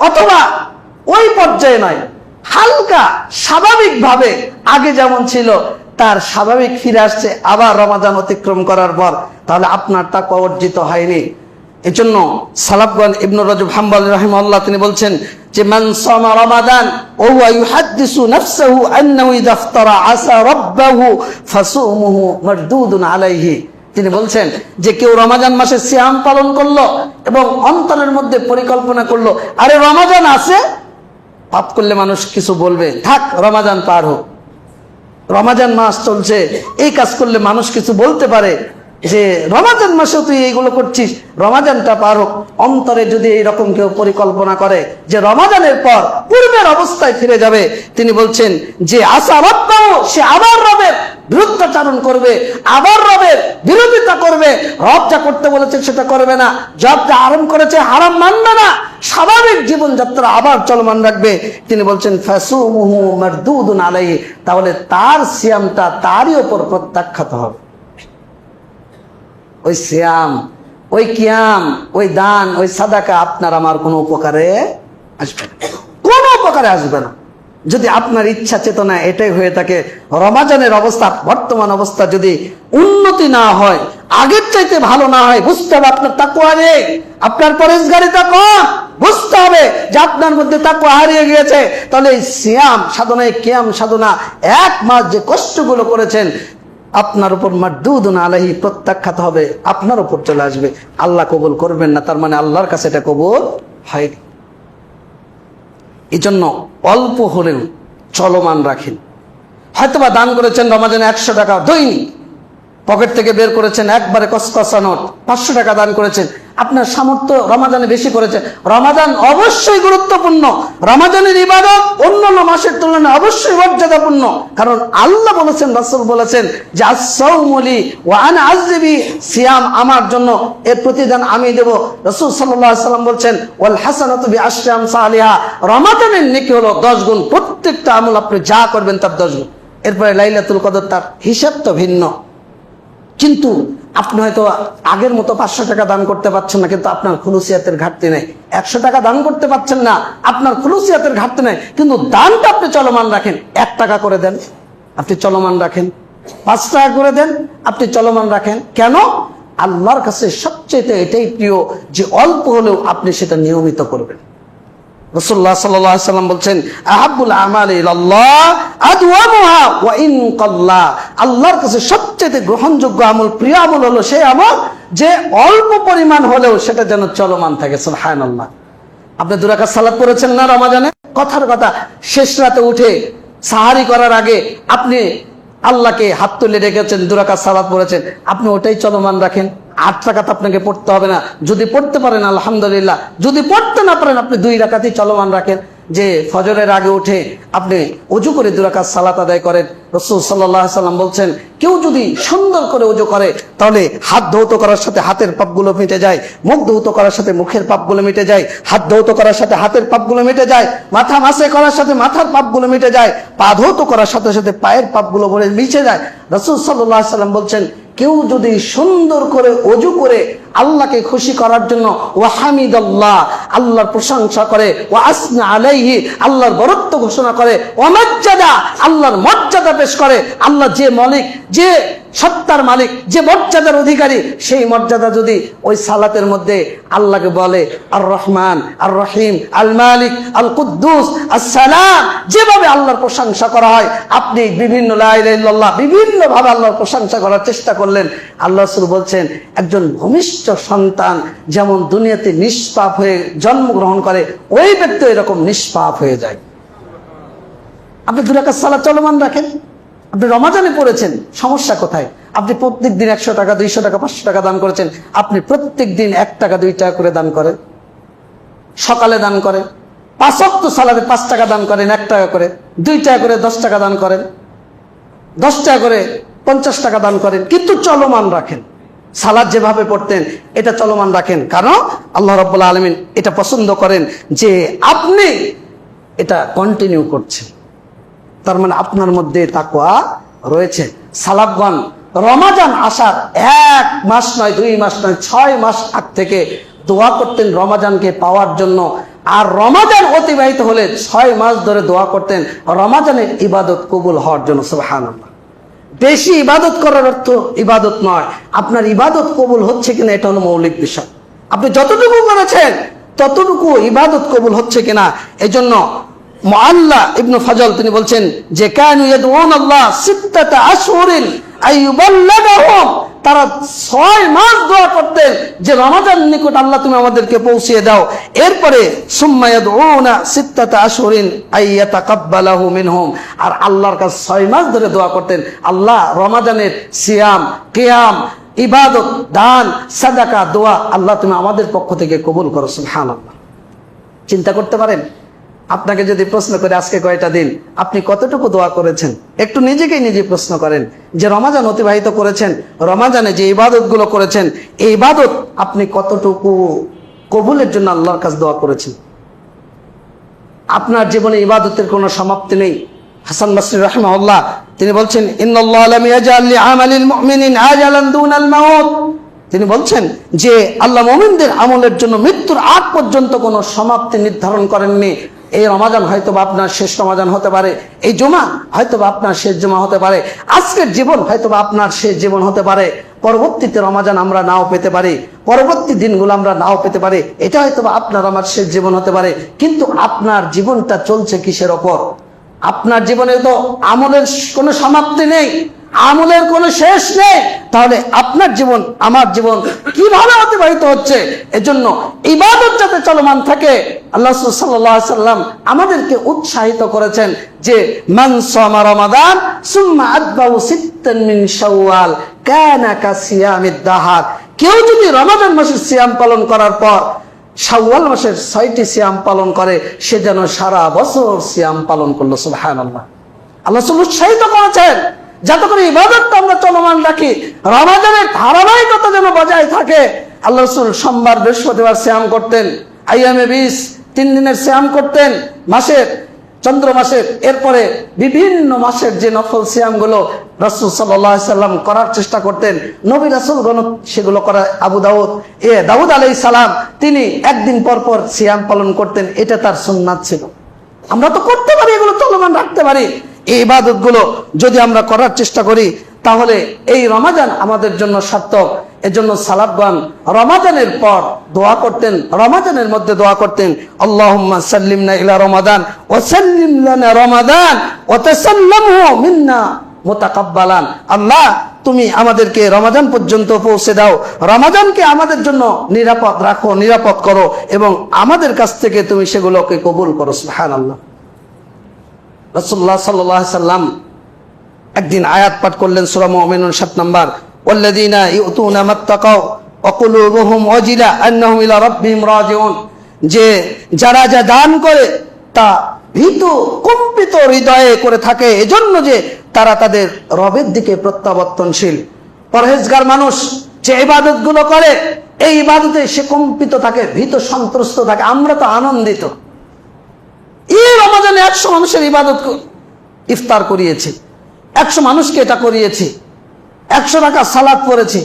S1: অথবা ওই পর্যায়ে নয়, হালকা স্বাভাবিকভাবে আগে যেমন ছিল তার স্বাভাবিক ফিরে আসছে আবার রমাজান অতিক্রম করার পর, তাহলে আপনার তাকওয়া অর্জিত হয়নি। এজন্য সালাফগণ ইবনে রজব হাম্বলি রাহিমাহুল্লাহ তিনি বলছেন যে মান সামা রমাদান ওয়া হুয়া ইউহাদ্দিসু নাফসাহু আন্নাহু ইযা ইফতারা আসা রাব্বাহু ফাসুমুহু মারদুদুন আলাইহি। তিনি বলছেন যে কেউ রমাজান মাসে সিয়াম পালন করলো এবং অন্তরের মধ্যে পরিকল্পনা করলো আরে রমাজান আছে, পাপ করলে মানুষ কিছু বলবে, থাক রমাজান পার হোক, রমাজান মাস চলছে, এই কাজ করলে মানুষ কিছু বলতে পারে যে রমাজান মাসে তুই এইগুলো করছিস, রমাজানটা পার হোক। অন্তরে যদি এইরকম কেউ পরিকল্পনা করে যে রমাজানের পর পূর্বের অবস্থায় ফিরে যাবে, তিনি বলছেন যে আশা রব্বাহু, সে আবার রবের বিরুদ্ধাচরণ করবে, আবার রবের বিরোধিতা করবে, রব যা করতে বলেছে সেটা করবে না, রব যা হারাম করেছে হারাম মানবে না, স্বাভাবিক জীবনযাত্রা আবার চলমান রাখবে। তিনি বলছেন ফাসুমুহু মারদুদুন আলাইহি, তাহলে তার সিয়ামটা তারই উপর প্রত্যাখ্যাত হবে। ওই সিয়াম ওই কিয়াম, ওই দান, ওই সাদাকা আপনার আমার কোনো উপকারে আসবে না, কোনো উপকারে আসবে না। যদি আপনার ইচ্ছা চেতনা এটাই হয়ে থাকে, রমাজানের অবস্থা, বর্তমান অবস্থা যদি উন্নতি না হয়, আগের চাইতে ভালো না হয়, বুঝতে হবে আপনার তাকওয়া নেই, আপনার পরেশগারিতা কম। বুঝতে হবে যে আপনার মধ্যে তাকওয়া হারিয়ে গিয়েছে। তাহলে এই সিয়াম সাধনায়, কিয়াম সাধনা, 1 মাস যে কষ্টগুলো করেছেন, আপনার উপর মারদুদুন আলাইহি, প্রত্যাখ্যাত হবে, আপনার উপর চলে আসবে। আল্লাহ কবুল করবেন না, তার মানে আল্লাহর কাছে এটা কবুল হয়নি। এই জন্য অল্প হলেও চলমান রাখেন। হয়তোবা দান করেছেন রমাজানে 100 টাকা দৈনিক, পকেট থেকে বের করেছেন, একবারে কসকসা নোট, 500 টাকা দান করেছেন। আপনার সামর্থ্য রমাজানে বেশি করেছে। রমাজান অবশ্যই গুরুত্বপূর্ণ, রমাজানের ইবাদত অন্যান্য মাসের তুলনায় অবশ্যই মর্যাদাপূর্ণ। কারণ আল্লাহ বলেছেন, রাসূল বলেছেন যে আস-সাওমু লি ওয়া আনা আযবি, সিয়াম আমার জন্য, এর প্রতিদান আমি দেব। রাসূল সাল্লাল্লাহু আলাইহি ওয়াসাল্লাম বলেছেন ওয়াল হাসানাতু বিআশরি আমসালিহা, রমাজানের নেকি হলো 10 গুণ, প্রত্যেকটা আমল আপনি যা করবেন তার 10 গুণ। এরপরে লাইলাতুল কদর, তার হিসাব তো ভিন্ন। কিন্তু আপনি হয়তো আগের মতো 500 টাকা দান করতে পারছেন না, কিন্তু আপনার খুলুসিয়াতের ঘাটতি নেই। 100 টাকা দান করতে পারছেন না, আপনার খুলুসিয়াতের ঘাটতি নেই, কিন্তু দানটা আপনি চলমান রাখেন। 1 টাকা করে দেন, আপনি চলমান রাখেন। 5 টাকা করে দেন, আপনি চলমান রাখেন। কেন? আল্লাহর কাছে সবচেয়ে এটাই প্রিয় যে অল্প হলেও আপনি সেটা নিয়মিত করবেন। রাসূলুল্লাহ সাল্লাল্লাহু আলাইহি ওয়াসাল্লাম বলেন আহাব্বুল আমালি ইলাল্লাহ আদওয়ামুহা ওয়া ইন কাল্লা, আল্লাহর কাছে সবচেয়ে গ্রহণযোগ্য আমল, প্রিয় আমল হলো সেই আমল যে অল্প পরিমাণ হলেও সেটা যেন চলমান থাকে। সুবহানাল্লাহ। আপনি 2 রাকাত সালাত পড়েছেন না রমাজানে? কথার কথা, শেষ রাতে উঠে সাহারি করার আগে আপনি আল্লাহকে হাত তুলে রেখেছেন, 2 রাকাত সালাত পড়েছেন, আপনি ওটাই চলমান রাখেন। 8 রাকাত আপনাকে পড়তে হবে না। যদি পড়তে পারেন আলহামদুলিল্লাহ, যদি পড়তে না পারেন আপনি 2 রাকাতই চলমান রাখেন। যে ফজরের আগে উঠে আপনি ওযু করে 2 রাকাত সালাত আদায় করেন। রাসূল সাল্লাল্লাহু আলাইহি ওয়াসাল্লাম বলছেন কেউ যদি সুন্দর করে ওযু করে তাহলে হাত ধৌত করার সাথে হাতের পাপগুলো মিটে যায়, মুখ ধৌত করার সাথে মুখের পাপগুলো মিটে যায়, হাত ধৌত করার সাথে হাতের পাপগুলো মিটে যায়, মাথা মাসে করার সাথে মাথার পাপগুলো মিটে যায়, পা ধৌত করার সাথে সাথে পায়ের পাপগুলো মিটে যায়। রাসূল সাল্লাল্লাহু আলাইহি ওয়াসাল্লাম বলছেন কেউ যদি সুন্দর করে ওযু করে আল্লাহকে খুশি করার জন্য ওয়া হামিদাল্লাহ, আল্লাহর প্রশংসা করে, ওয়া আসনা আলাইহি, আল্লাহর বরত্ব ঘোষণা করে, ওয়া মাজ্জাদা, আল্লাহর মর্যাদা পেশ করে। আল্লাহ যে মালিক, যে সত্তার মালিক, যে মর্যাদার অধিকারী, সেই মর্যাদা যদি ওই সালাতের মধ্যে আল্লাহকে বলে আর রহমান, আর রহিম, আল মালিক, আল কুদ্দুস, আসসালাম, যেভাবে আল্লাহর প্রশংসা করা হয়, আপনি বিভিন্ন লা ইলাহা ইল্লাল্লাহ বিভিন্ন ভাবে আল্লাহর প্রশংসা করার চেষ্টা করলেন। আল্লাহ রাসূল বলছেন একজন ভূমিষ্ঠ সন্তান যেমন দুনিয়াতে নিষ্পাপ হয়ে জন্মগ্রহণ করে, ওই ব্যক্তি এরকম নিষ্পাপ হয়ে যায়। আপনি 2 রাকাত সালাত চলমান রাখেন। আপনি রমাজানে পড়েছেন, সমস্যা কোথায়? আপনি প্রত্যেক দিন 100 টাকা, 200 টাকা, 500 টাকা দান করেছেন, আপনি প্রত্যেক দিন 1 টাকা 2 টাকা করে দান করেন। সকালে দান করেন, 5 ওয়াক্ত সালাতে 5 টাকা দান করেন, 1 টাকা করে, 2 টাকা করে 10 টাকা দান করেন, 10 টাকা করে 50 টাকা দান করেন, কিন্তু চলমান রাখেন। সালাত যেভাবে পড়তেন এটা চলমান রাখেন। কারণ আল্লাহ রাব্বুল আলামিন এটা পছন্দ করেন যে আপনি এটা কন্টিনিউ করছেন, তার মানে আপনার মধ্যে তাকওয়া রয়েছে। সালাফগণ রমাজান আসার 1 মাস নয়, 2 মাস নয়, 6 মাস আগ থেকে দোয়া করতেন রমাজানকে পাওয়ার জন্য। আর রমাজান অতিবাহিত হলে 6 মাস ধরে দোয়া করতেন রমাজানের ইবাদত কবুল হওয়ার জন্য। সুবহানাল্লাহ। বেশি ইবাদত করার অর্থ ইবাদত নয়, আপনার ইবাদত কবুল হচ্ছে কিনা এটা হলো মৌলিক বিষয়। আপনি যতটুকু করেছেন ততটুকু ইবাদত কবুল হচ্ছে কিনা। এজন্য মুআল্লা ইবনে ফাজল তিনি বলছেন যে কানু ইয়াদউনাল্লাহ 6 আশহুরিন আইয়ুবাল্লাগাহুম, তারা 6 মাস দোয়া করতেন যে রমাজান নিকট আল্লাহ তুমি আমাদেরকে পৌঁছিয়ে দাও। এরপরে সুম্মা ইয়াদউনা 6 আশহুরিন আইয়াতাকাব্বালাহু মিনহুম, আর আল্লাহর কাছে 6 মাস ধরে দোয়া করতেন আল্লাহ রমাজানের সিয়াম, কিয়াম, ইবাদত, দান, সাদাকা, দোয়া আল্লাহ তুমি আমাদের পক্ষ থেকে কবুল করো। সুবহানাল্লাহ। চিন্তা করতে পারেন আপনাকে যদি প্রশ্ন করে আজকে কয়টা দিন আপনি কতটুকু দোয়া করেছেন? একটু নিজেকেই নিজে প্রশ্ন করেন যে রমাজান অতিবাহিত করেছেন, রমাজানে যে ইবাদতগুলো করেছেন এই ইবাদত আপনি কতটুকু কবুলের জন্য আল্লাহর কাছে দোয়া করেছেন। আপনার জীবনে ইবাদতের কোনো সমাপ্তি নেই। হাসান বসরি রাহিমাহুল্লাহ তিনি বলছেন ইন্নাল্লাহ লাম ইয়াজআল লিআমালিল মুমিনিন আজালান দুনাল মাউত, তিনি বলছেন যে আল্লাহ মুমিনদের আমলের জন্য মৃত্যুর আগ পর্যন্ত কোনো সমাপ্তি নির্ধারণ করেননি। এই রমাজান হয়তোবা আপনার শেষ রমাজান হতে পারে, এই জুমা হয়তোবা আপনার শেষ জুমা হতে পারে, আজকের জীবন হয়তোবা আপনার শেষ জীবন হতে পারে, পরবর্তীতে রমাজান আমরা নাও পেতে পারি, পরবর্তী দিনগুলো আমরা নাও পেতে পারি, এটা হয়তোবা আপনার আমার শেষ জীবন হতে পারে। কিন্তু আপনার জীবনটা চলছে কিসের ওপর? আপনার জীবনে তো আমলের কোনো সমাপ্তি নেই, আমলের কোনো শেষ নেই। তাহলে আপনার জীবন আমার জীবন কিভাবে অতিবাহিত হচ্ছে? এজন্য ইবাদত যাতে চলমান থাকে, আল্লাহ সাল্লাল্লাহু আলাইহি সাল্লাম আমাদেরকে উৎসাহিত করেছেন যে মান সামা রমাদান সুম্মা আতবাউ সিত্তান মিন শাওয়াল কানা কাসিয়ামিদ দাহার। কেউ যদি রমাদান মাসের সিয়াম পালন করার পর শাওয়াল মাসের 6টি সিয়াম পালন করে, সে যেন সারা বছর সিয়াম পালন করলো। সুবহানাল্লাহ। আল্লাহ উৎসাহিত করেছেন যাতে করে ইবাদতটা আমরা চলমান রাখি, রমাদানের ধারাবাহিকতা যেন বজায় থাকে। আল্লাহ রাসূল সোমবার বৃহস্পতিবার সিয়াম করতেন, আইয়ামে 20 3 দিনের সিয়াম করতেন মাসের, চন্দ্র মাসের। এরপরে বিভিন্ন মাসের যে নফল সিয়ামগুলো রাসূল সাল্লাল্লাহু আলাইহি সাল্লাম করার চেষ্টা করতেন, নবী রাসূলগণ সেগুলো করা। দাউদ আলাইহিস সালাম তিনি একদিন পর পর সিয়াম পালন করতেন, এটা তার সুন্নাত ছিল। আমরা তো করতে পারি, এগুলো চলমান রাখতে পারি। এই ইবাদতগুলো যদি আমরা করার চেষ্টা করি তাহলে এই রমাদান আমাদের জন্য সার্থক। এজন্য সালাফগণ রমাদানের পর দোয়া করতেন, রমাদানের মধ্যে দোয়া করতেন, আল্লাহুম্মা সাল্লিমনা ইলা রমাদান ওয়া সাল্লিম লানা রমাদান ওয়া তাসাল্লামহু মিন্না মুতাকাব্বালান। আল্লাহ তুমি আমাদেরকে রমাদান পর্যন্ত পৌঁছে দাও, রমাদানকে আমাদের জন্য নিরাপদ রাখো, নিরাপদ করো, এবং আমাদের কাছ থেকে তুমি সেগুলোকে কবুল করো। সুবহানাল্লাহ। রাসূলুল্লাহ সাল্লাল্লাহু আলাইহি সাল্লাম একদিন আয়াত পাঠ করলেন সূরা মুমিনুন 7 নম্বর, ওয়াল্লাযীনা ইউতুনা মাত্তাকাও ওয়া কুলুবুহুম ওয়াজিলা আন্নাহুম ইলা রাব্বিহিম রাজিউন। যে যারা যা দান করে তা ভীত কম্পিত হৃদয়ে করে থাকে, এজন্য যে তারা তাদের রবের দিকে প্রত্যাবর্তনশীল। পরহেজগার মানুষ যে ইবাদতগুলো করে, এই ইবাদতে সে কম্পিত থাকে, ভীত সন্ত্রস্ত থাকে। আমরা তো আনন্দিত। এই রমজানে 100 মানুষের ইবাদত ইফতার করিয়েছি, 100 মানুষকে এটা করিয়েছি, 100 টাকা সালাত পড়েছি,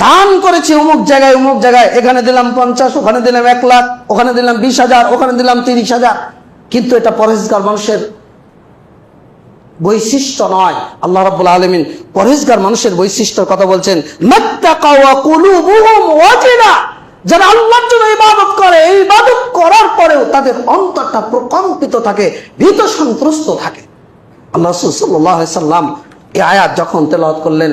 S1: দান করেছি অমুক জায়গায় অমুক জায়গায়, এখানে দিলাম 50, ওখানে দিলাম 1 লাখ, ওখানে দিলাম 20,000, ওখানে দিলাম 30,000। কিন্তু এটা পরহেজগার মানুষের বৈশিষ্ট্য নয়। আল্লাহ রাব্বুল আলামিন পরহেজগার মানুষের বৈশিষ্ট্যের কথা বলছেন, মাত্তাকা ওয়া কুলুবুহুম ওয়াজিলা। যারা আল্লাহর জন্য ইবাদত করে, এই ইবাদত করার পরেও তাদের অন্তরটা প্রকম্পিত থাকে, ভীত সন্ত্রস্ত থাকে। আল্লাহ রাসূল সাল্লাল্লাহু আলাইহি সাল্লাম এই আয়াত যখন তেলাওয়াত করলেন,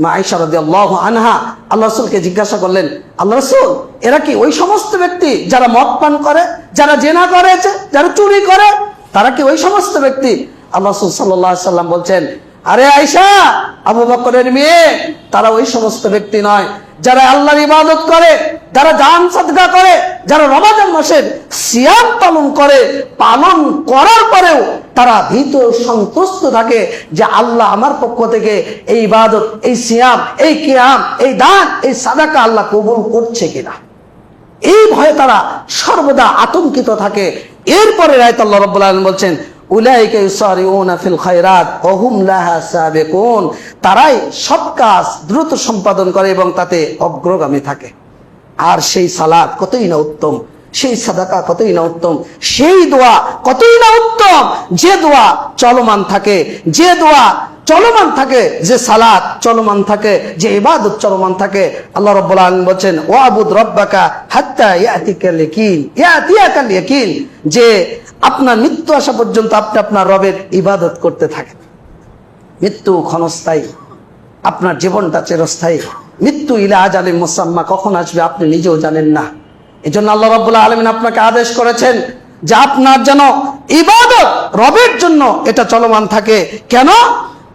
S1: মা আয়েশা রাদিয়াল্লাহু আনহা আল্লাহ রাসূলকে জিজ্ঞাসা করলেন, আল্লাহ রাসূল এরা কি ওই সমস্ত ব্যক্তি যারা মদ পান করে, যারা জেনা করেছে, যারা চুরি করে, তারা কি ওই সমস্ত ব্যক্তি? আল্লাহ রাসূল সাল্লাল্লাহু আলাইহি সাল্লাম বলছেন, আরে আয়েশা, আবু বকরের মেয়ে, তারা ওই সমস্ত ব্যক্তি নয় যারা আল্লাহর ইবাদত করে, যারা দান সাদকা করে, যারা রমাদান মাসের সিয়াম পালন করে, পালন করার পরেও তারা ভীত সন্ত্রস্ত থাকে যে আল্লাহ আমার পক্ষ থেকে এই ইবাদত, এই সিয়াম, এই কিয়াম, এই দান, এই সাদাকা আল্লাহ কবুল করছে কিনা, এই ভয়ে তারা সর্বদা আতঙ্কিত থাকে। এরপরে আয়াত আল্লাহ রাব্বুল আলামিন বলছেন, উলাইকা ইউসারিউনা ফিল খায়রাত ওয়া হুম লাহা সাবিকুন। তারাই সব কাজ দ্রুত সম্পাদন করে এবং তাতে অগ্রগামী থাকে। আর সেই সালাত কতই না উত্তম, সেই সাদাকা কতই না উত্তম, সেই দোয়া কতই না উত্তম, যে দোয়া চলমান থাকে, যে দোয়া চলমান থাকে, যে সালাত চলমান থাকে, যে ইবাদত চলমান থাকে। আল্লাহ রাব্বুল আলামিন বলেন, ওয়াবুদ রাব্বাকা হাত্তা ইয়াতিকাল ইয়াকিন, যে আপনার মৃত্যু আসা পর্যন্ত আপনি আপনার রবের ইবাদত করতে থাকেন। মৃত্যু ক্ষণস্থায়ী, আপনার জীবনটা চিরস্থায়ী। মৃত্যু ইলা আজালিন মুসাম্মা, কখন আসবে আপনি নিজেও জানেন না। এজন্য আল্লাহ রাব্বুল আলামিন আপনাকে আদেশ করেছেন যে আপনার যেন ইবাদত রবের জন্য এটা চলমান থাকে। কেন?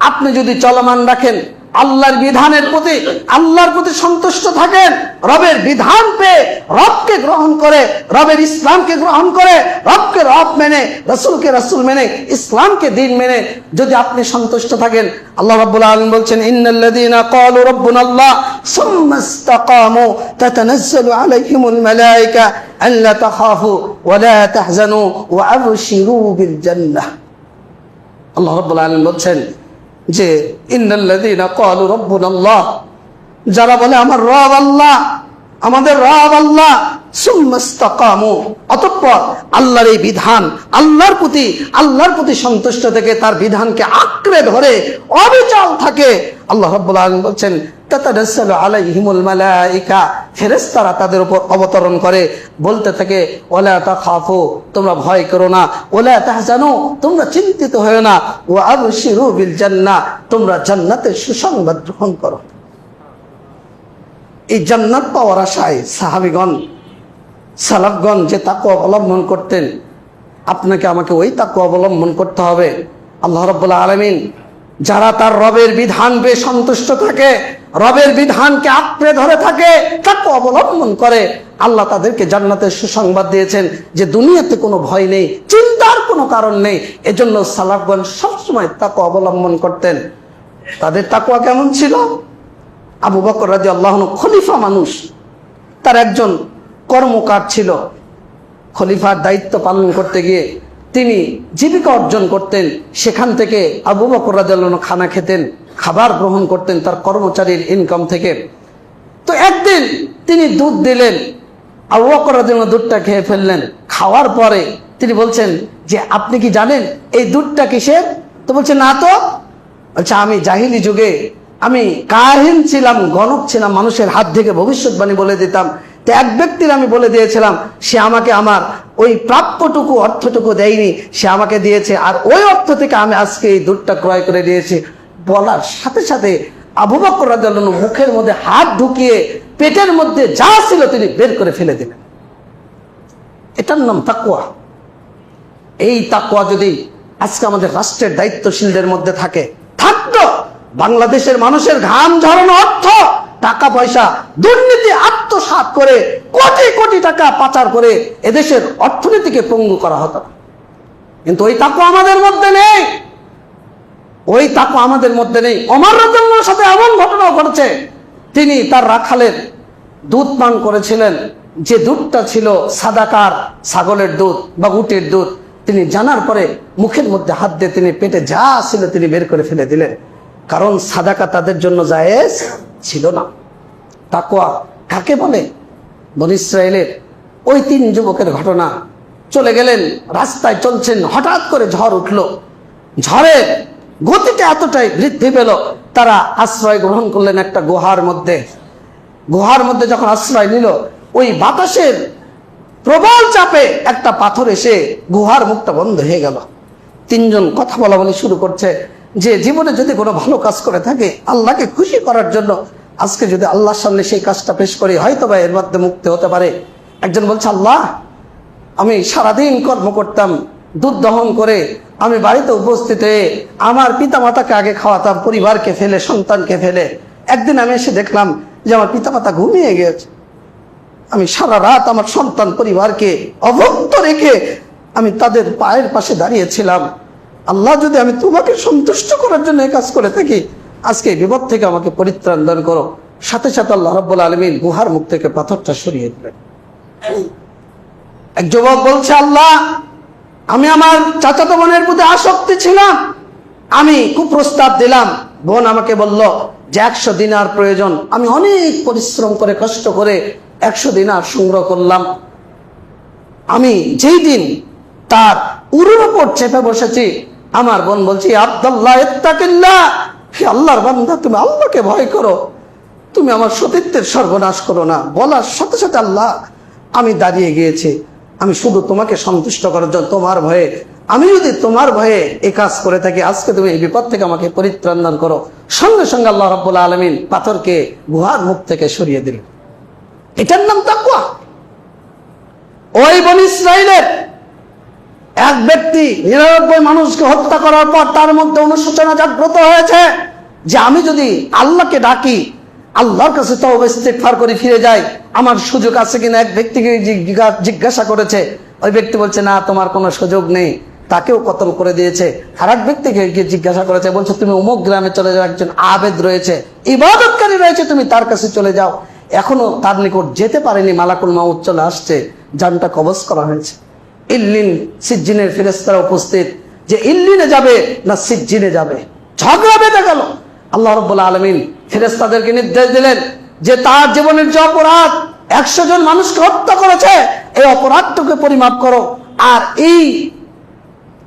S1: আপনি যদি চলমান রাখেন, আল্লাহর বিধানের প্রতি, আল্লাহর প্রতি সন্তুষ্ট থাকেন, রবের বিধান পেয়ে রবকে গ্রহণ করে, রবের ইসলামকে গ্রহণ করে, রবকে রব মেনে, রাসূলকে রাসূল মেনে, ইসলামকে দ্বীন মেনে যদি আপনি সন্তুষ্ট থাকেন, আল্লাহ রাব্বুল আলামিন বলছেন, ইন্নাল্লাযীনা ক্বালু রাব্বুনাল্লাহ সুম্মা ইসতাকামু তাতানাজ্জালু আলাইহিমুল মালায়েকা আল্লা তাখাফু ওয়া লা তাহজানু ওয়া আবশিরু বিল জান্নাহ। আল্লাহ রাব্বুল আলামিন বলছেন যে ইন্নাল্লাযীনা ক্বালু রাব্বুনাল্লাহ, যারা বলে আমার রব আল্লাহ, আমাদের রব আল্লাহ, সুম্মাস্তাকামু, অতঃপর আল্লাহর এই বিধান, আল্লাহর প্রতি সন্তুষ্ট থেকে তার বিধানকে আঁকড়ে ধরে অবিচল থাকে, আল্লাহ রাব্বুল আলামিন বলছেন তাতানাজ্জালু আলাইহিমুল মালাইকা, ফেরেশতারা তাদের উপর অবতরণ করে, বলতে থাকে ওয়ালা তাখাফু, তোমরা ভয় করো না, ওয়ালা তাহজানু, তোমরা চিন্তিত হয়ো না, ওয়া আবশিরু বিল জান্নাহ, তোমরা জান্নাতের সুসংবাদ গ্রহণ করো। এই জান্নাত পাওয়ার আশায় সাহাবীগণ, সালাফগণ যে তাকওয়া অবলম্বন করতেন, আপনাকে আমাকে ওই তাকওয়া অবলম্বন করতে হবে। আল্লাহ রাব্বুল আলামিন যারা তার রবের বিধান পেয়ে সন্তুষ্ট থাকে, রবের বিধানকে আঁকড়ে ধরে থাকে, তাকওয়া অবলম্বন করে, আল্লাহ তাদেরকে জান্নাতের সুসংবাদ দিয়েছেন যে দুনিয়াতে কোনো ভয় নেই, চিন্তার কোনো কারণ নেই। এজন্য সালাফগণ সবসময় তাকওয়া অবলম্বন করতেন। তাদের তাকওয়া কেমন ছিল? আবু বকর রাদিয়াল্লাহু আনহু খলিফা মানুষ, তার একজন কর্মকার ছিল, খলিফার দায়িত্ব পালন করতে গিয়ে তিনি জীবিকা অর্জন করতেন, সেখান থেকে আবু বকর রাদিয়াল্লাহু আনহু খানা খেতেন, খাবার গ্রহণ করতেন তার কর্মচারীর ইনকাম থেকে। তো একদিন তিনি দুধ দিলেন, আবু বকর রাদিয়াল্লাহু আনহু দুধটা খেয়ে ফেললেন। খাওয়ার পরে তিনি বলছেন যে আপনি কি জানেন এই দুধটা কিসের? তো বলছে না তো। আচ্ছা, আমি জাহিলি যুগে আমি কাহিন ছিলাম, গণক ছিলাম, মানুষের হাত থেকে ভবিষ্যৎবাণী বলে দিতাম। তো এক ব্যক্তির আমি বলে দিয়েছিলাম, সে আমাকে আমার ওই প্রাপ্যটুকু অর্থটুকু দেয়নি, সে আমাকে দিয়েছে, আর ওই অর্থ থেকে আমি আজকে এই দুধটা ক্রয় করে দিয়েছি। বলার সাথে সাথে আবু বকর রাদিয়াল্লাহু আনহু মুখের মধ্যে হাত ঢুকিয়ে পেটের মধ্যে যা ছিল তিনি বের করে ফেলে দিলেন। এটার নাম তাকওয়া। এই তাকওয়া যদি আজকে আমাদের রাষ্ট্রের দায়িত্বশীলদের মধ্যে থাকে, থাকতো বাংলাদেশের মানুষের ঘাম ঝরানো অর্থ, টাকা পয়সা, দুর্নীতি আত্মসাৎ করে কোটি কোটি টাকা পাচার করে এদেশের অর্থনীতিকে পঙ্গু করা হতো। কিন্তু ওই তাকওয়া আমাদের মধ্যে নেই, ওই তাকওয়া আমাদের মধ্যে নেই। ওমর রাদিয়াল্লাহু আনহুর সাথে এমন ঘটনা ঘটেছে, তিনি তার রাখালের দুধ পান করেছিলেন, যে দুধটা ছিল সাদাকার ছাগলের দুধ বা উটের দুধ। তিনি জানার পরে মুখের মধ্যে হাত দিয়ে তিনি পেটে যা ছিল তিনি বের করে ফেলে দিলেন, কারণ সাদাকা তাদের জন্য জায়েজ ছিল না। তাকওয়া কাকে বলে? বনী ইসরাইলের ওই 3 যুবকের ঘটনা। চলে গেলেন, রাস্তায় চলছেন, হঠাৎ করে ঝড় উঠলো, ঝড়ের গতিটা এতটাই বৃদ্ধি পেল, তারা আশ্রয় গ্রহণ করলেন একটা গুহার মধ্যে। গুহার মধ্যে যখন আশ্রয় নিল, ওই বাতাসের প্রবল চাপে একটা পাথর এসে গুহার মুখটা বন্ধ হয়ে গেল। 3 জন কথা বলা বলি শুরু করছে যে জীবনে যদি কোনো ভালো কাজ করে থাকে আল্লাহকে খুশি করার জন্য, আজকে যদি আল্লাহর সামনে সেই কাজটা পেশ করি হয়তো বা এর মধ্যে মুক্তি হতে পারে। একজন বলছে, আল্লাহ, আমি সারাদিন কর্ম করতাম, দুধ দহন করে আমি বাড়িতে উপস্থিত হয়ে আমার পিতা মাতাকে আগে খাওয়াতাম, পরিবারকে ফেলে, সন্তানকে ফেলে। একদিন আমি এসে দেখলাম যে আমার পিতা মাতা ঘুমিয়ে গিয়েছে, আমি সারা রাত আমার সন্তান পরিবারকে অভুক্ত রেখে আমি তাদের পায়ের পাশে দাঁড়িয়েছিলাম। আল্লাহ, যদি আমি তোমাকে সন্তুষ্ট করার জন্য এই কাজ করে থাকি, আজকে এই বিপদ থেকে আমাকে পরিত্রাণ দান করো। সাথে সাথে আল্লাহ রাব্বুল আলামিন গুহার মুখ থেকে পাথরটা সরিয়ে দিলেন। এক যুবক বলছে, আল্লাহ, আমি আমার চাচাতো বোনের প্রতি আসক্তি ছিলাম, আমি কুপ্রস্তাব দিলাম, বোন আমাকে বলল যে 100 দিনার প্রয়োজন, আমি অনেক পরিশ্রম করে কষ্ট করে 100 দিনার সংগ্রহ করলাম। আমি যেই দিন তার উরুর উপর চেপে বসেছি, আমার বোন বলছি, আব্দুল্লাহ ইত্তাকিল্লাহ, হে আল্লাহর বান্দা, তুমি আল্লাহকে ভয় করো, তুমি আমার সতীত্বের সর্বনাশ করো না। বলার সাথে সাথে আল্লাহ, আমি দাঁড়িয়ে গিয়েছি, আমি শুধু তোমাকে সন্তুষ্ট করার জন্য, তোমার ভয়ে, আমি যদি তোমার ভয়ে এই কাজ করে থাকি, আজকে তুমি এই বিপদ থেকে আমাকে পরিত্রাণ দান করো। সঙ্গে সঙ্গে আল্লাহ রাব্বুল আলামিন পাথরকে গুহার মুখ থেকে সরিয়ে দিলেন। এটার নাম তাকওয়া। ওই বনী ইসরাইলের এক ব্যক্তি 99 মানুষকে হত্যা করার পর তার মধ্যে অনুশোচনা জাগ্রত হয়েছে যে আমি যদি আল্লাহকে ডাকি, আল্লাহর কাছে তওবা ইস্তিগফার করে ফিরে যাই, আমার সুযোগ আছে কিনা। এক ব্যক্তিকে জিজ্ঞাসা করেছে, ওই ব্যক্তি বলছে, না, তোমার কোনো সুযোগ নেই, তাকেও কতল করে দিয়েছে। আর এক ব্যক্তিকে জিজ্ঞাসা করেছে, বলছে, তুমি অমুক গ্রামে চলে যাও, একজন আবেদ রয়েছে, ইবাদতকারী রয়েছে, তুমি তার কাছে চলে যাও। এখনো তার নিকট যেতে পারেনি, মালাকুল মাউত চলে আসছে, জানটা কবজ করা হয়েছে। ইল্লিন সিজ্জিনের ফেরেশতারা উপস্থিত, যে ইল্লিনে যাবে না সিজ্জিনে যাবে, ঝগড়া বেঁধে গেল। আল্লাহ রাব্বুল আলামিন ফেরেশতাদেরকে নির্দেশ দিলেন, যে তার জীবনের যে অপরাধ 100 জন মানুষকে হত্যা করেছে, এই অপরাধটাকে পরিমাপ করো। আর এই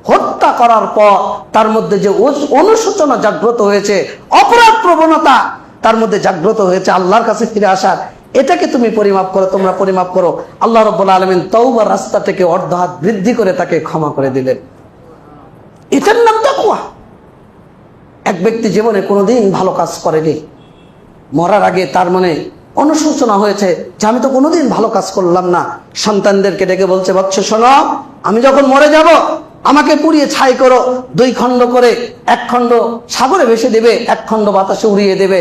S1: হত্যা করার পর তার মধ্যে যে অনুশোচনা জাগ্রত হয়েছে, অপরাধ প্রবণতা তার মধ্যে জাগ্রত হয়েছে আল্লাহর কাছে ফিরে আসার, এটাকে তুমি পরিমাপ করো, তোমরা পরিমাপ করো। আল্লাহ রাব্বুল আলামিন তওবার রাস্তা থেকে অর্ধ হাত বৃদ্ধি করে তাকে ক্ষমা করে দিলেন। এটার নাম তাকওয়া। এক ব্যক্তি জীবনে কোনোদিন ভালো কাজ করেনি, মরার আগে তার মনে অনুশোচনা হয়েছে যে আমি তো কোনোদিন ভালো কাজ করলাম না। সন্তানদেরকে ডেকে বলছে, বৎস শোনো, আমি যখন মরে যাব আমাকে পুড়িয়ে ছাই করো, 2 খণ্ড করে, 1 খণ্ড সাগরে ভেসে দেবে, 1 খণ্ড বাতাসে উড়িয়ে দেবে।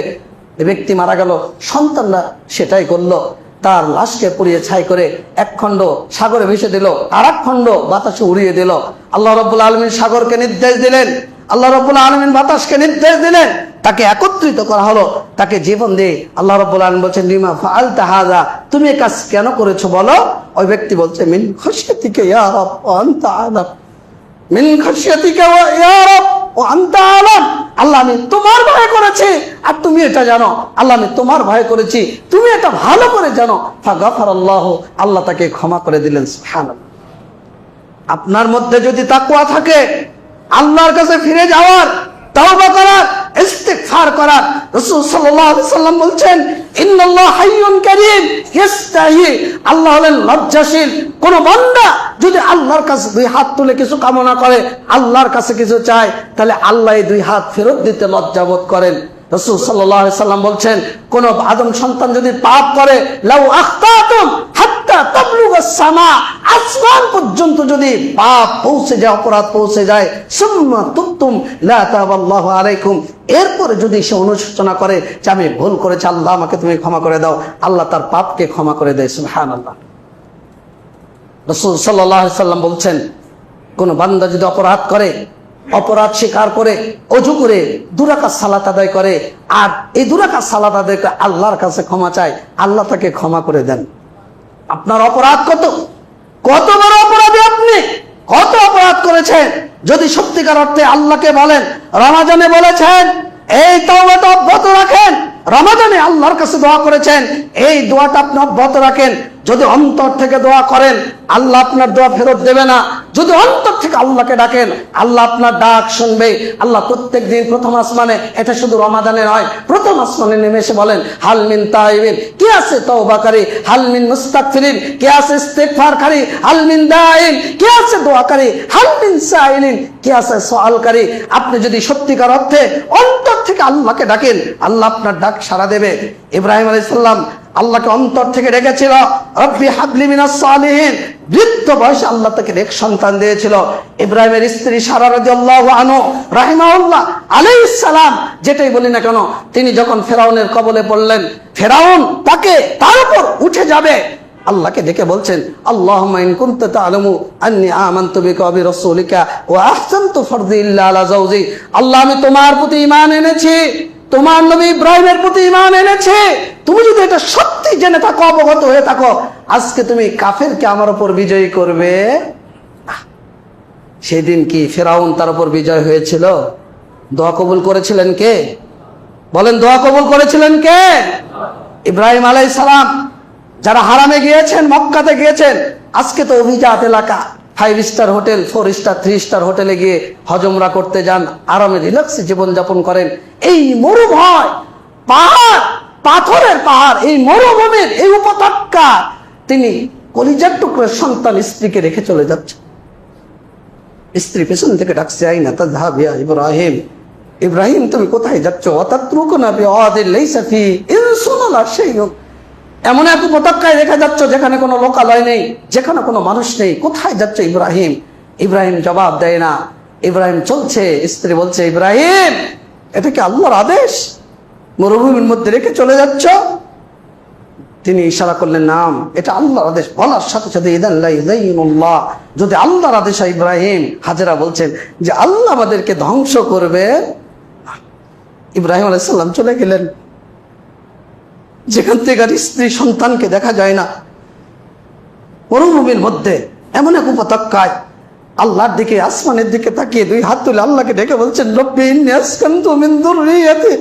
S1: ব্যক্তি মারা গেল, সন্তানরা সেটাই করলো, তার লাশকে পুড়িয়ে ছাই করে 1 খণ্ড সাগরে ভেসে দিল, আর 1 খণ্ড বাতাসে উড়িয়ে দিল। আল্লাহ রাব্বুল আলামিন সাগরকে নির্দেশ দিলেন, আল্লাহ রাব্বুল আলামিন বাতাসকে নির্দেশ দিলেন, তাকে একত্রিত করা হলো, তাকে জীবন দিয়ে আল্লাহ রাব্বুল আলামিন বলছেন, লিমা ফাআলতা হাযা, তুমি এই কাজ কেন করেছো বলো? ওই ব্যক্তি বলছে, মিন খাশিয়াতিকা ইয়া রাব ওয়া আনতা আলাম, মিন খাশিয়াতিকা ইয়া রাব ওয়া আনতা আলাম। আল্লাহ, আমি তোমার ভয় করেছি আর তুমি এটা জানো। আল্লাহ, আমি তোমার ভয় করেছি, তুমি এটা ভালো করে জানো। ফাগাফারাল্লাহু, আল্লাহ তাকে ক্ষমা করে দিলেন। সুবহানাল্লাহ। আপনার মধ্যে যদি তাকওয়া থাকে, আল্লাহর কাছে ফিরে যাওয়ার, তাওবা করার, ইস্তিগফার করার, রাসূল সাল্লাল্লাহু আলাইহি সাল্লাম বলছেন, ইন্নাল্লাহা হাইয়ুন কারীম ইস্তাহি, আল্লাহ হলেন লজ্জাশীল। কোন বান্দা যদি আল্লাহর কাছে 2 হাত তুলে কিছু কামনা করে, আল্লাহর কাছে কিছু চায়, তাহলে আল্লাহ এই 2 হাত ফেরত দিতে লজ্জাবোধ করেন। রাসূল সাল্লাল্লাহু আলাইহি সাল্লাম বলছেন, কোন আদম সন্তান যদি পাপ করে, লাউ আখতাতুম হাত্তা তাবলুগাস সামা, আসমান পর্যন্ত যদি পাপ পৌঁছে যায়, অপরাধ পৌঁছে যায়, সুম্মা তুবতুম লা তাবাল্লাহু আলাইকুম, এরপরে যদি সে অনুশোচনা করে যে আমি ভুল করেছি, আল্লাহ আমাকে তুমি ক্ষমা করে দাও, আল্লাহ তার পাপকে ক্ষমা করে দেয়। সুবহানাল্লাহ। রাসূল সাল্লাল্লাহু আলাইহি সাল্লাম বলছেন, কোন বান্দা যদি অপরাধ করে, অপরাধ স্বীকার করে, ওযু করে 2 রাকাত সালাত আদায় করে, আর এই 2 রাকাত সালাত আদায় করে আল্লাহর কাছে ক্ষমা চায়, আল্লাহ তাকে ক্ষমা করে দেন। আপনার অপরাধ কত, কত বড় অপরাধী আপনি, কত অপরাধ করেছেন? যদি সত্যিকার অর্থে আল্লাহকে বলেন, রমাজানে বলেছেন এই তওবাটা অব্যাহত রাখেন, রমাজানে আল্লাহর কাছে দোয়া করেছেন, এই দোয়াটা আপনি অব্যাহত রাখেন। যদি অন্তর থেকে দোয়া করেন, আল্লাহ আপনার দোয়া ফেরত দেবে না। যদি অন্তর থেকে আল্লাহকে ডাকেন, আল্লাহ আপনার ডাক শুনবে। আল্লাহ প্রত্যেক দিন প্রথম আসমানে, এটা শুধু রমাদানে নয়, প্রথম আসমানে নেমে এসে বলেন, হাল মিন তাইবিন, কে আছে তওবাকারী, হাল মিন মুস্তাগফিরিন, কে আছে ইস্তিগফারকারী, হাল মিন দাইন, কে আছে দোয়াকারী, হাল মিন সাইলিন, কে আছে সওয়ালকারী। আপনি যদি সত্যিকার অর্থে অন্তর থেকে আল্লাহকে ডাকেন, আল্লাহ আপনার ডাক সাড়া দেবে। ইব্রাহিম আলাইহিস সালাম আল্লাহকে অন্তর থেকে ডেকেছিল, রব্বি হাবলি মিনাস সালিহিন, বৃদ্ধ বয়সে আল্লাহ তাকে এক সন্তান দিয়েছিল। ইব্রাহিমের স্ত্রী সারা রাদিয়াল্লাহু আনহু রাহিমাহুল্লাহ আলাইহিস সালাম, যেটাই বলি না কেন, তিনি যখন ফেরাউনের কবলে পড়লেন, ফেরাউন তাকে তার উপর উঠে যাবে, আল্লাহকে ডেকে বলছেন, আল্লাহুম্মা ইন কুনতা তা'লামু আন্নী আমানতু বিকা ওয়া বিরাসূলিকা ওয়া আহসানতু ফারদি ইল্লা আলা যাওজি, আল্লাহ আমি তোমার প্রতি ঈমান এনেছি, তোমার নবী ইব্রাহিমের প্রতি ঈমান এনেছে। তুমি যদি এটা সত্যি জেনে থাকো, অবগত হয়ে থাকো, আজকে তুমি কাফেরকে আমার উপর বিজয়ী করবে। সেদিন কি ফেরাউন তার উপর বিজয় হয়েছিল? দোয়া কবুল করেছিলেন কে? বলেন, দোয়া কবুল করেছিলেন কে? ইব্রাহিম আলাইহিস সালাম। যারা হারামে গিয়েছেন, মক্কাতে গিয়েছেন, আজকে তো অভিজাত এলাকা, 5 স্টার হোটেল, 4 স্টার, 3 স্টার হোটেলে গিয়ে হজমরা করতে যান, আরামে রিল্যাক্সে জীবনযাপন করেন। এই মরুভয় পাহাড়, পাথরের পাহাড়, এই মরুভূমির এই উপত্যকা, তিনি কলিজার টুকরোর সন্তান স্ত্রীকে রেখে চলে যাচ্ছে। স্ত্রী পেছন থেকে ডাকছে, আইনা তাযহাব ইয়া ইব্রাহিম, ইব্রাহিম তুমি কোথায় যাচ্ছ? ওয়াতাতরুকুনা বিওয়াদিন লাইসা ফি ইনসুন ওয়ালা শাইউন, এমন এক উপত্যকায় রেখে যাচ্ছ যেখানে কোনো লোকালয় নেই, যেখানে কোনো মানুষ নেই, কোথায় যাচ্ছ ইব্রাহিম? ইব্রাহিম জবাব দেয় না। ইব্রাহিম চলছে, স্ত্রী বলছে, ইব্রাহিম এটা কি আল্লাহর আদেশ? মরুভূমির মধ্যে রেখে চলে যাচ্ছ? তিনি ইশারা করলেন, নাম, এটা আল্লাহর আদেশ। বলার সাথে সাথে ইদান লা ইউযাইনুল্লাহ, যদি আল্লাহর আদেশ হয় ইব্রাহিম, হাজেরা বলছেন যে আল্লাহ আমাদেরকে ধ্বংস করবে। ইব্রাহিম আলাইহিস সালাম চলে গেলেন যেখান থেকে আর স্ত্রী সন্তানকে দেখা যায় না, মরুভূমির মধ্যে এমন এক উপত্যকায় আল্লাহর দিকে, আসমানের দিকে তাকিয়ে 2 হাত তুলে আল্লাহকে ডেকে বলছেন, রব্বি ইন্নী আসকানতু মিন যুররিয়াতি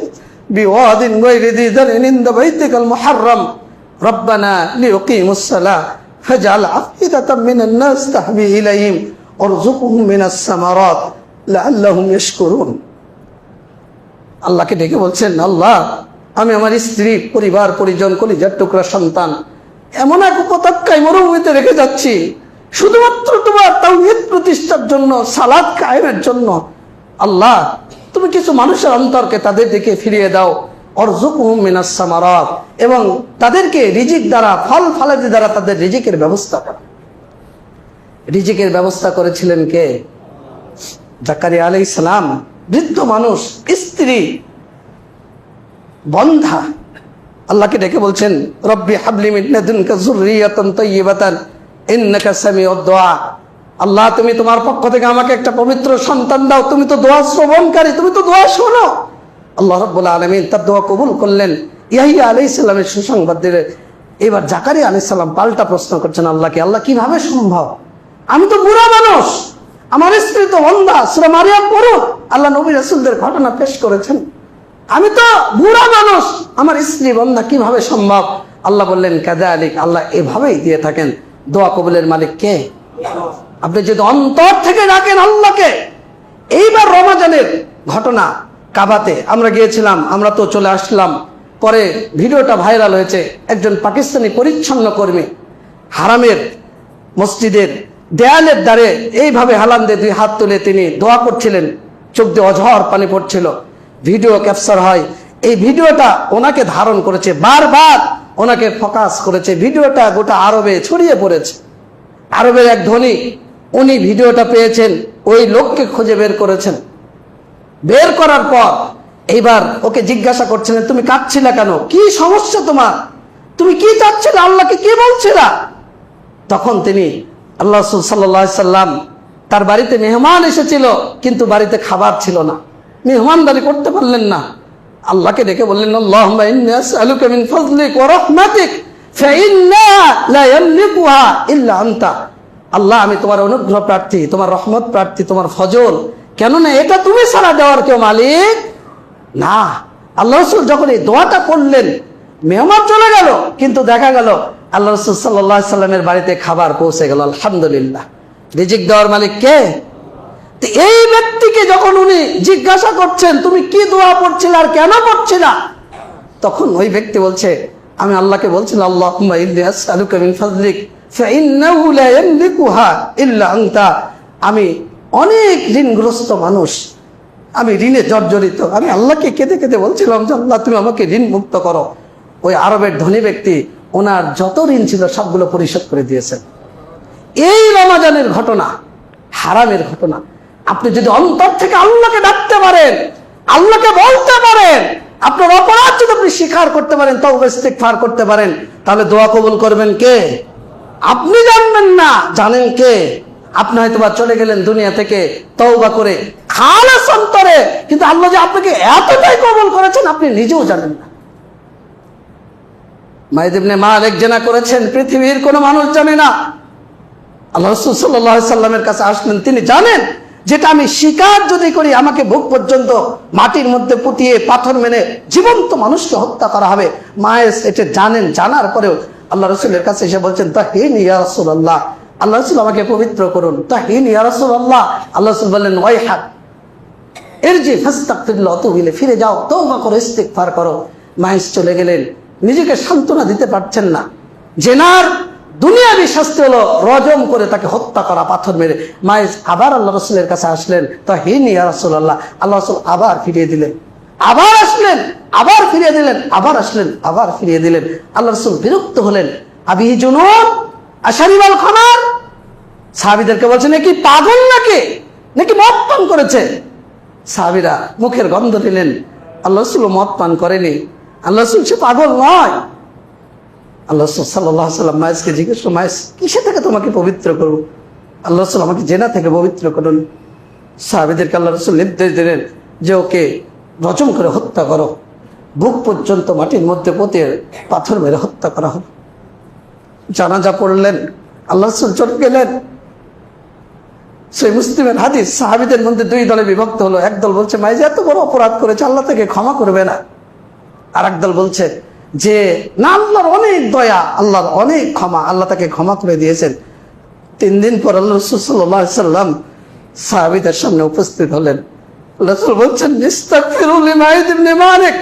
S1: বিওয়াদিন গায়রি যি যারইন ইনদা বাইতিকাল মুহাররাম রব্বানা লিয়ুকিমুস সালাহ ফাজআল আফইদাতাম মিনান নাস তাহবি ইলাইহিম ওয়ারযুকহুম মিনাস সামারাত লাআল্লাহুম ইয়াশকুরুন। আল্লাহকে ডেকে বলছেন, আল্লাহ আমি আমার স্ত্রী, পরিবার পরিজন, কলিজার টুকরা সন্তান এমন এক উপত্যকায় মরুভূমিতে রেখে যাচ্ছি শুধুমাত্র তোমার তাওহীদ প্রতিষ্ঠার জন্য, সালাত কায়েমের জন্য। আল্লাহ তুমি কিছু মানুষের অন্তরকে তাদের দিকে ফিরিয়ে দাও। অরযুকহুম মিনাস সামারাত, এবং তাদেরকে রিজিক দ্বারা, ফল ফলাদি দ্বারা তাদের রিজিকের ব্যবস্থা করো। রিজিকের ব্যবস্থা করেছিলেন কে? জাকারিয়া আলাইহিস সালাম, বৃদ্ধ মানুষ, স্ত্রী বন্ধা। আল্লাহকে ডেকে বলছেন, রব্বি হাবলি মিন লাদুনকা যুররিয়াতান তাইয়্যিবাতান ইন্নাকা সামিউদ দুআ। আল্লাহ তুমি তোমার পক্ষ থেকে আমাকে একটা পবিত্র সন্তান দাও, তুমি তো দোয়া শ্রবণকারী, তুমি তো দোয়া শোনো। আল্লাহ রাব্বুল আলামিন তার দোয়া কবুল করলেন, ইয়াহইয়া আলাইহিস সালামের সুসংবাদ দিলেন। এবার জাকারিয়া আলাইহিস সালাম পাল্টা প্রশ্ন করছেন আল্লাহকে, আল্লাহ কিভাবে সম্ভব? আমি তো বুড়া মানুষ, আমার স্ত্রী তো বন্ধা। সূরা মারিয়াম পড়ুন, আল্লাহ নবী রাসূলদের ঘটনা পেশ করেছেন। আমি তো বুড়া মানুষ, আমার স্ত্রী বন্ধা, কিভাবে সম্ভব? আল্লাহ বললেন কাযালিক, আল্লাহ এভাবেই দিয়ে থাকেন। দোয়া কবুলের মালিক কে? আপনি যদি অন্তর থেকে ডাকেন আল্লাহকে। এইবার রমজানের ঘটনা, কাবাতে আমরা গিয়েছিলাম, আমরা তো চলে আসলাম, পরে ভিডিওটা ভাইরাল হয়েছে। একজন পাকিস্তানি পরিচ্ছন্ন কর্মী হারামের মসজিদের দেয়ালের দ্বারে এইভাবে হালান দিয়ে 2 হাত তুলে তিনি দোয়া করছিলেন, চোখ দিয়ে অঝর পানি পড়ছিল। ভিডিও ক্যাপচার হয়, এই ভিডিওটা ওনাকে ধারণ করেছে, বারবার ওনাকে ফোকাস করেছে। ভিডিওটা গোটা আরবে ছড়িয়ে পড়েছে। আরবের এক ধনী, উনি ভিডিওটা পেয়েছেন, ওই লোককে খুঁজে বের করেছেন। বের করার পর এইবার ওকে জিজ্ঞাসা করছিলেন, তুমি কাঁদছিলা কেন? কি সমস্যা তোমার? তুমি কি চাচ্ছিলে? আল্লাহকে কি বলছিলা? তখন তিনি, আল্লাহ রাসূল সাল্লাল্লাহু আলাইহি সাল্লাম, তার বাড়িতে মেহমান এসেছিল, কিন্তু বাড়িতে খাবার ছিল না, মেহমানদারি করতে পারলেন না। আল্লাহকে ডেকে বললেন, আল্লাহুম্মা ইন্নী আসআলুকা মিন ফাযলিক ওয়া রাহমাতিক ফাইন্না লা ইয়ামলিকুহা ইল্লা আনতা। আল্লাহ আমি তোমার অনুগ্রহ প্রার্থী, তোমার রহমত প্রার্থী, তোমার ফজল, কেননা এটা তুমি ছাড়া দেওয়ার কেউ মালিক না। আল্লাহ রাসূল যখন এই দোয়াটা করলেন, মেহমান চলে গেল, কিন্তু দেখা গেল আল্লাহ রাসূল সাল্লাল্লাহু আলাইহি সাল্লামের বাড়িতে খাবার পৌঁছে গেল। আলহামদুলিল্লাহ, রিজিক দেওয়ার মালিক কে? এই ব্যক্তিকে যখন উনি জিজ্ঞাসা করছেন, তুমি কি দোয়া পড়ছিলে আর কেন পড়ছিলা, তখন ওই ব্যক্তি বলছে, আমি আল্লাহকে বলছিলাম, আল্লাহুম্মা ইন্নী আসআলুকা মিন ফাযলিক ফাইন্নাহু লা ইয়ামলিকুহা ইল্লা আনতা। আমি অনেক ঋণগ্রস্ত মানুষ, আমি ঋণে জর্জরিত। আমি আল্লাহকে কেঁদে কেঁদে বলছিলাম যে আল্লাহ তুমি আমাকে ঋণ মুক্ত করো। ওই আরবের ধনী ব্যক্তি ওনার যত ঋণ ছিল সবগুলো পরিশোধ করে দিয়েছেন। এই রমজানের ঘটনা, হারামের ঘটনা। আপনি যদি অন্তর থেকে আল্লাহকে ডাকতে পারেন, আল্লাহকে বলতে পারেন, আপনার অপরাধ যদি আপনি স্বীকার করতে পারেন, তওবা ইস্তিগফার করতে পারেন, তাহলে দোয়া কবুল করবেন কে? আপনি জানবেন না, জানেন কে? আপনি হয়তোবা চলে গেলেন দুনিয়া থেকে তওবা করে খালেস অন্তরে, কিন্তু আল্লাহ যে আপনাকে এতটাই কবুল করেছেন আপনি নিজেও জানেন না। মাইদ ইবনে মালিক জেনা করেছেন, পৃথিবীর কোনো মানুষ জানে না। আল্লাহ রাসূল সাল্লাল্লাহু আলাইহি সাল্লামের কাছে আসলেন, তিনি জানেন যেটা আমি স্বীকার যদি করি আমাকে বুক পর্যন্ত মাটির মধ্যে পুঁতিয়ে পাথর মেনে জীবন্ত মানুষকে হত্যা করা হবে। মায়েস এটা জানেন, জানার পরেও আল্লাহ রাসূলের কাছে এসে বলছেন, তাহিনী ইয়া রাসূলুল্লাহ, আল্লাহ রাসূল আমাকে পবিত্র করুন। তাহিনী ইয়া রাসূলুল্লাহ, আল্লাহ রাসূল বললেন, ওয়াইহাক ইরজি ফাস্তাগফিরুল্লাহ, তুবিলে ফিরে যাও, তওবা করো, ইস্তিগফার করো। মায়েস চলে গেলেন, নিজেকে সান্ত্বনা দিতে পারছেন না। জেনার দুনিয়াবি শাস্তি হলো রজম করে তাকে হত্যা করা, পাথর মেরে। মায়েস আবার আল্লাহ রাসূলের কাছে আসলেন, তাহিনী ইয়া রাসূলুল্লাহ, আল্লাহ রাসূল আবার ফিরিয়ে দিলেন। আবার আসলেন, আবার ফিরিয়ে দিলেন, আবার আসলেন, আবার ফিরিয়ে দিলেন। আল্লাহ রাসূল বিরক্ত হলেন। আবি জুনুন আশারি ওয়াল খামার, সাহাবীদেরকে বলছেন, নাকি পাগল নাকি মদ পান করেছে? সাহাবীরা মুখের গন্ধ নিলেন, আল্লাহ রাসূল মদ পান করেনি, আল্লাহ রাসূল সে পাগল নয়। আল্লাহ রাসূল সাল্লাল্লাহু আলাইহি ওয়াসাল্লাম মায়েসকে জিজ্ঞেস করলেন, মায়েস কিসে থেকে তোমাকে পবিত্র করব? আল্লাহ রাসূল আমাকে জেনা থেকে পবিত্র করুন। সাহাবীদেরকে আল্লাহ রাসূল নির্দেশ দিলেন যে ওকে রজম করে হত্যা করো, বুক পর্যন্ত মাটির মধ্যে পুঁতে পাথর মেরে হত্যা করা হবে। জানাজা পড়লেন, আল্লাহ রাসূল চলে গেলেন। সেই মুসলিমের হাদিস, সাহাবীদের মধ্যে 2 দলে বিভক্ত হলো। একদল বলছে, মাইজ এত বড় অপরাধ করেছে, আল্লাহ তাকে ক্ষমা করবে না। আর একদল বলছে যে না, আল্লাহর অনেক দয়া, আল্লাহর অনেক ক্ষমা, আল্লাহ তাকে ক্ষমা করে দিয়েছেন। 3 দিন পর আল্লাহ রাসূল সাল্লাল্লাহু আলাইহি সাল্লাম সাহাবীদের সামনে উপস্থিত হলেন। রাসূল বলছেন ইস্তাগফিরু লিমাইদ ইবনে মালিক,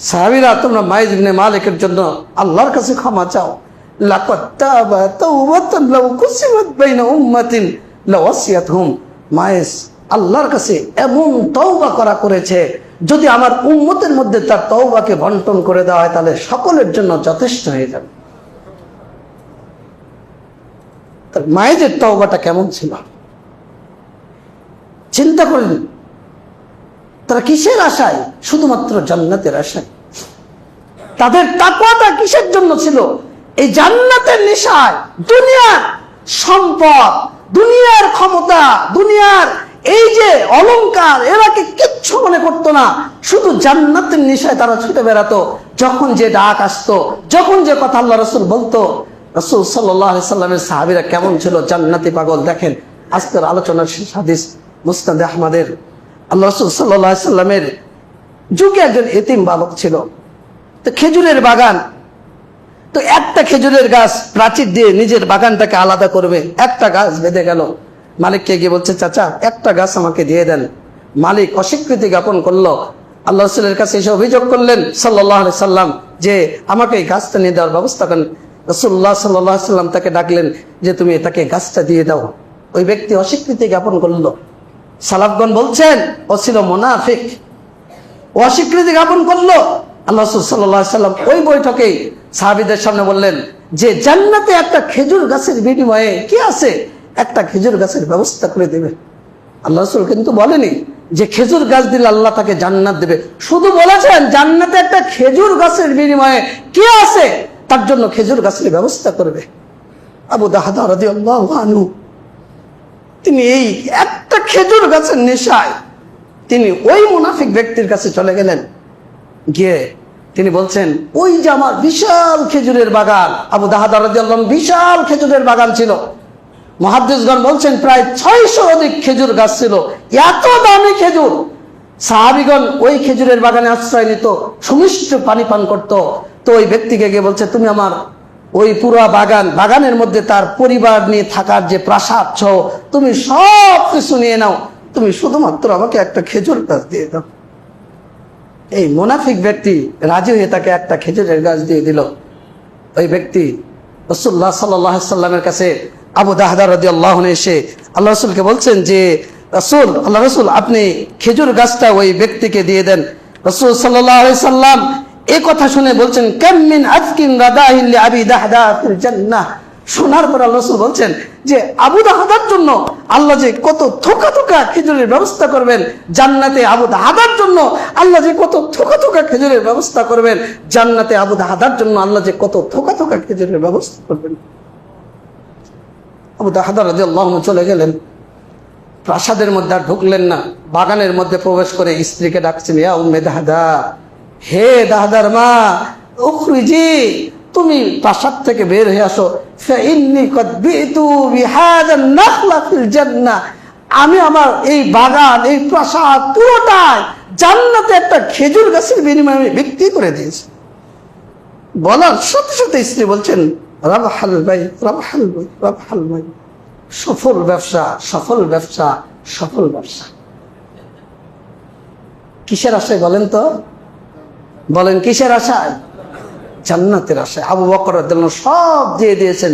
S1: সাহাবীরা তোমরা মাইদ ইবনে মালিকের জন্য আল্লাহর কাছে ক্ষমা চাও। লাকাদ তাবা তাওবাতান লাউ কুসিমাত বাইনা উম্মাতিন লাওয়াসিয়াতহুম, মাইস আল্লাহর কাছে এমন তওবা করেছে, যদি আমার উম্মতের মধ্যে তার তওবাকে বন্টন করে দেওয়া হয় তাহলে সকলের জন্য যথেষ্ট হয়ে যাবে। তার মায়েদের তওবাটা কেমন ছিল চিন্তা করেন। তারা কিসের আশায়? শুধুমাত্র জান্নাতের আশায়। তাদের তাকওয়াটা কিসের জন্য ছিল? এই জান্নাতের নেশায়। দুনিয়ার সম্পদ, দুনিয়ার ক্ষমতা, দুনিয়ার এই যে অলংকার, এরাকে কিচ্ছু মনে করতো না, শুধু জান্নাতের নেশায় তারা ছুটে বেড়াতো। যখন যে ডাক আসতো, যখন যে কথা আল্লাহ রাসূল বলতো, রাসূল সাল্লাল্লাহু আলাইহি সাল্লামের সাহাবীরা কেমন ছিল? জান্নাতি পাগল। দেখেন আজকের আলোচনার শেষ হাদিস মুসনাদ আহমদের, আল্লাহ রাসূল সাল্লাল্লাহু আলাইহি সাল্লামের যুগে একজন এতিম বালক ছিল। তো খেজুরের বাগান, তো একটা খেজুরের গাছ প্রাচীর দিয়ে নিজের বাগানটাকে আলাদা করবে, একটা গাছ বেঁধে গেল। মালিককে গিয়ে বলছে চাচা একটা গাছ আমাকে দিয়ে দেন। মালিক অস্বীকৃতি জ্ঞাপন করলো। আল্লাহ রাসূলের কাছে এসে অভিযোগ করলেন সাল্লাল্লাহু আলাইহি সাল্লাম যে আমাকে এই গাছটা নিয়ে দেওয়ার ব্যবস্থা করেন। রাসূলুল্লাহ সাল্লাল্লাহু আলাইহি সাল্লাম তাকে ডাকলেন যে তুমি তাকে গাছটা দিয়ে দাও। ওই ব্যক্তি অস্বীকৃতি জ্ঞাপন করলো। সালাফগণ বলছেন ও ছিল মুনাফিক, অস্বীকৃতি জ্ঞাপন করলো। আল্লাহ রাসূল সাল্লাল্লাহু আলাইহি সাল্লাম ওই বৈঠকে সাহাবীদের সামনে বললেন যে জান্নাতে একটা খেজুর গাছের বিনিময়ে কি আছে? একটা খেজুর গাছের ব্যবস্থা করে দেবে। আল্লাহ রাসূল কিন্তু বলেনি যে খেজুর গাছ দিলে আল্লাহ তাকে জান্নাত দেবে, শুধু বলেছেন জান্নাতে একটা খেজুর গাছের বিনিময়ে কি আছে, তার জন্য খেজুর গাছের ব্যবস্থা করবে। আবু দাহদা রাদিয়াল্লাহু আনহু তিনি এই একটা খেজুর গাছের নেশায় তিনি ওই মুনাফিক ব্যক্তির কাছে চলে গেলেন। গিয়ে তিনি বলছেন ওই যে আমার বিশাল খেজুরের বাগান, আবু দাহদা রাদিয়াল্লাহু আনহু বিশাল খেজুরের বাগান ছিল। মুহাদ্দিসগণ বলছেন প্রায় 600 অধিক খেজুর গাছ ছিল, এত দামি খেজুর। সাহাবীগণ ওই খেজুরের বাগানে আশ্রয় নিত, সুমিষ্ট পানি পান করত। তো ওই ব্যক্তিকে গিয়ে বলছে তুমি আমার ওই পুরো বাগানের মধ্যে তার পরিবার নিয়ে থাকার যে প্রাসাদ সহ তুমি সব কিছু নিয়ে নাও, তুমি শুধুমাত্র আমাকে একটা খেজুর গাছ দিয়ে দাও। এই মুনাফিক ব্যক্তি রাজি হয়ে তাকে একটা খেজুরের গাছ দিয়ে দিল। ওই ব্যক্তি রাসূলুল্লাহ সাল্লাল্লাহু আলাইহি সাল্লামের কাছে আবু দাহদা রাদিয়াল্লাহু আনহু এসে আল্লাহ রাসূলকে বলছেন যে আল্লাহ রাসূল আপনি খেজুর গাছটা ওই ব্যক্তিকে দিয়ে দেন। রাসূল সাল্লাল্লাহু আলাইহি সাল্লাম এই কথা শুনে বলছেন কাম মিন আজকিন রাদাহিন লি আবি দাহদা ফিল জান্নাহ। শোনার পর আল্লাহ রাসূল বলছেন যে আবু দাহদার জন্য আল্লাহ যে কত থোকা থোকা খেজুরের ব্যবস্থা করবেন জান্নাতে। আবু দাহদার জন্য আল্লাহ যে কত থোকা থোকা খেজুরের ব্যবস্থা করবেন জান্নাতে। আবু দাহদার জন্য আল্লাহ যে কত থোকা থোকা খেজুরের ব্যবস্থা করবেন। আবু দাহদা রাদিয়াল্লাহু আনহু চলে গেলেন, প্রাসাদের মধ্যে আর ঢুকলেন না। বাগানের মধ্যে প্রবেশ করে স্ত্রীকে ডাকছেন ইয়া উম্মে দাহদা, হে দাহদার মা উখরিজি, তুমি প্রাসাদ থেকে বের হয়ে আসো। ফাইন্নী কদ বিতু বিহাযা নাখলা ফিল জান্নাহ, আমি আমার এই বাগান এই প্রাসাদ পুরোটাই জান্নাতে একটা খেজুর গাছের বিনিময়ে আমি বিক্রি করে দিয়েছি। বলার সাথে সাথে স্ত্রী বলছেন রাবহাল ভাই, রাবহাল ভাই, রাবহাল ভাই, সফল ব্যবসা, সফল ব্যবসা, সফল ব্যবসা। কিসের আশায় বলেন তো? বলেন কিসের আশায়? জান্নাতের আশায়। আবু বকর রাদিয়াল্লাহু আনহু সব দিয়ে দিয়েছেন।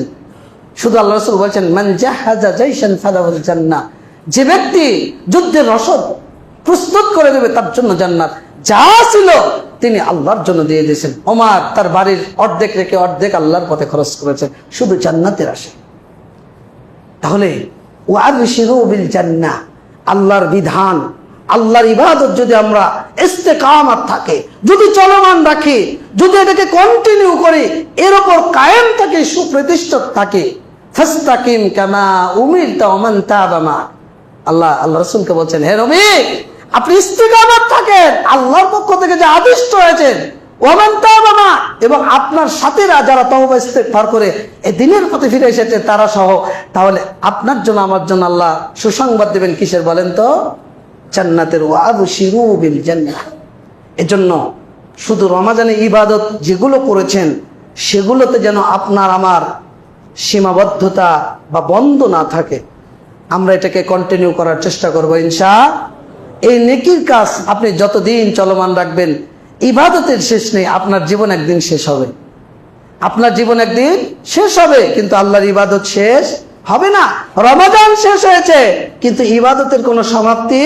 S1: শুধু আল্লাহ রাসূল বলেছেন মান জাহাজা জাইশান ফালাহুল জান্নাহ, যে ব্যক্তি যুদ্ধের রসদ প্রস্তুত করে দেবে তার জন্য জান্নাত। যা ছিল তিনি আল্লাহর জন্য দিয়ে দিয়েছেন। ওমর তার বাড়ির অর্ধেক রেখে অর্ধেক আল্লাহর পথে খরচ করেছেন শুধু জান্নাতের আশায়। তাহলে ওয়াবশিরু বিল জান্নাহ, আল্লাহর বিধান আল্লাহর ইবাদত যদি আমরা ইস্তেকামত থাকে, যদি চলমান রাখি, যদি এটাকে কন্টিনিউ করি, এর উপর কায়েম থাকে, সুপ্রতিষ্ঠিত থাকে, ফাস্তাকিম কামা উমিরতা ওয়া মান তাবা মা। আল্লাহ রাসূলকে বলছেন হে নবী আপনি ইস্তেকামত থাকেন, আল্লাহর পক্ষ থেকে যে আদিষ্ট হয়েছেন, ওয়া মান তাবা মা, এবং আপনার সাথীরা যারা তওবা ইস্তেগফার করে এই দিনের পথে ফিরে এসেছে তারা সহ। তাহলে আপনার জন্য আমার জন্য আল্লাহ সুসংবাদ দেবেন কিসের বলেন তো? জান্নাতের। ওয়াবশিরু বিল জান্নাহ। এজন্য শুধু রমাজানে ইবাদত যেগুলো করেছেন সেগুলোতে যেন আপনার আমার সীমাবদ্ধতা বা বন্ধ না থাকে। আমরা এটাকে কন্টিনিউ করার চেষ্টা করবো ইনশাআল্লাহ। এই নেকির কাজ আপনি যতদিন চলমান রাখবেন, ইবাদতের শেষ নেই। আপনার জীবন একদিন শেষ হবে, আপনার জীবন একদিন শেষ হবে, কিন্তু আল্লাহর ইবাদত শেষ হবে না। রমাজান শেষ হয়েছে কিন্তু ইবাদতের কোনো সমাপ্তি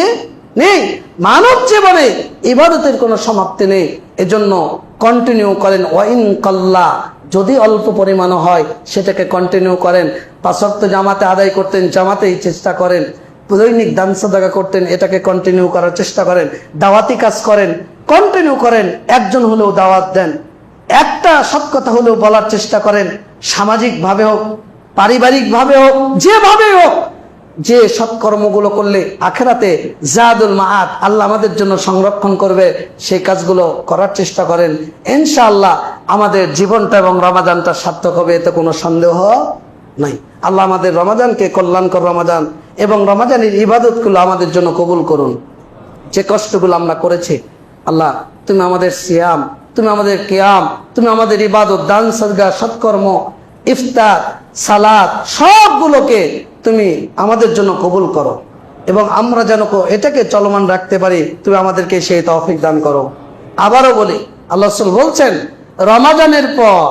S1: নেই। মানব জীবনে ইবাদতের কোনো সমাপ্তি নেই। এজন্য কন্টিনিউ করেন। ওয়াইন কাল্লা, যদি অল্প পরিমাণ হয় সেটাকে কন্টিনিউ করেন। 5 ওয়াক্ত জামাতে আদায় করতেন, জামাতেই চেষ্টা করেন। দৈনিক দান সাদাকা করতেন, এটাকে কন্টিনিউ করার চেষ্টা করেন। দাওয়াতি কাজ করেন, কন্টিনিউ করেন। একজন হলেও দাওয়াত দেন, একটা সৎ কথা হলেও বলার চেষ্টা করেন। সামাজিকভাবে হোক, পারিবারিকভাবে হোক, যেভাবে হোক, যে সৎকর্মগুলো করলে আখেরাতে জাদুল মাআদ, আল্লাহ আমাদের জন্য সংরক্ষণ করবে, সেই কাজগুলো করার চেষ্টা করেন। ইনশাআল্লাহ আমাদের জীবনটা এবং রমাজানটা সার্থক হবে, এতে কোনো সন্দেহ নাই। আল্লাহ আমাদের রমাজানকে কল্যাণকর রমাজান এবং রমাজানের ইবাদতগুলো আমাদের জন্য কবুল করুন। যে কষ্টগুলো আমরা করেছি, আল্লাহ তুমি আমাদের সিয়াম, তুমি আমাদের কিয়াম, তুমি আমাদের ইবাদত, দান সদকা, সৎকর্ম, ইফতার, সালাত, সবগুলোকে তুমি আমাদের জন্য কবুল করো এবং আমরা যেন এটাকে চলমান রাখতে পারি, তুমি আমাদেরকে সেই তৌফিক দান করো। আবারও বলি, আল্লাহ রাসূল বলছেন, রমাজানের পর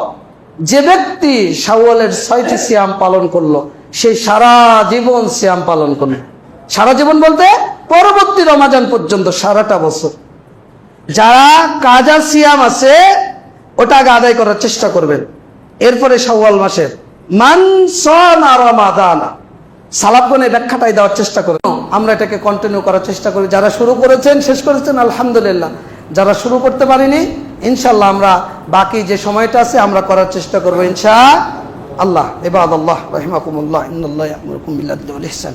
S1: যে ব্যক্তি শাওয়ালের 6টি সিয়াম পালন করলো, সে সারা জীবন সিয়াম পালন করলো। সারা জীবন বলতে পরবর্তী রমাজান পর্যন্ত, সারাটা বছর। যারা কাজা সিয়াম আছে ওটা আগে আদায় করার চেষ্টা করবেন। এরপরে শাওয়াল মাসের মান সামা রমাদান, সালাফগণের ব্যাখ্যাটাই দেওয়ার চেষ্টা করেন। আমরা এটাকে কন্টিনিউ করার চেষ্টা করি। যারা শুরু করেছেন, শেষ করেছেন, আলহামদুলিল্লাহ। যারা শুরু করতে পারিনি, ইনশাআল্লাহ আমরা বাকি যে সময়টা আছে আমরা করার চেষ্টা করবো ইনশাআল্লাহ। ইবাদাল্লাহ রাহিমাকুমুল্লাহ, ইন্নাল্লাহা ইয়া'মুরুকুম বিল আদলি ওয়াল ইহসান।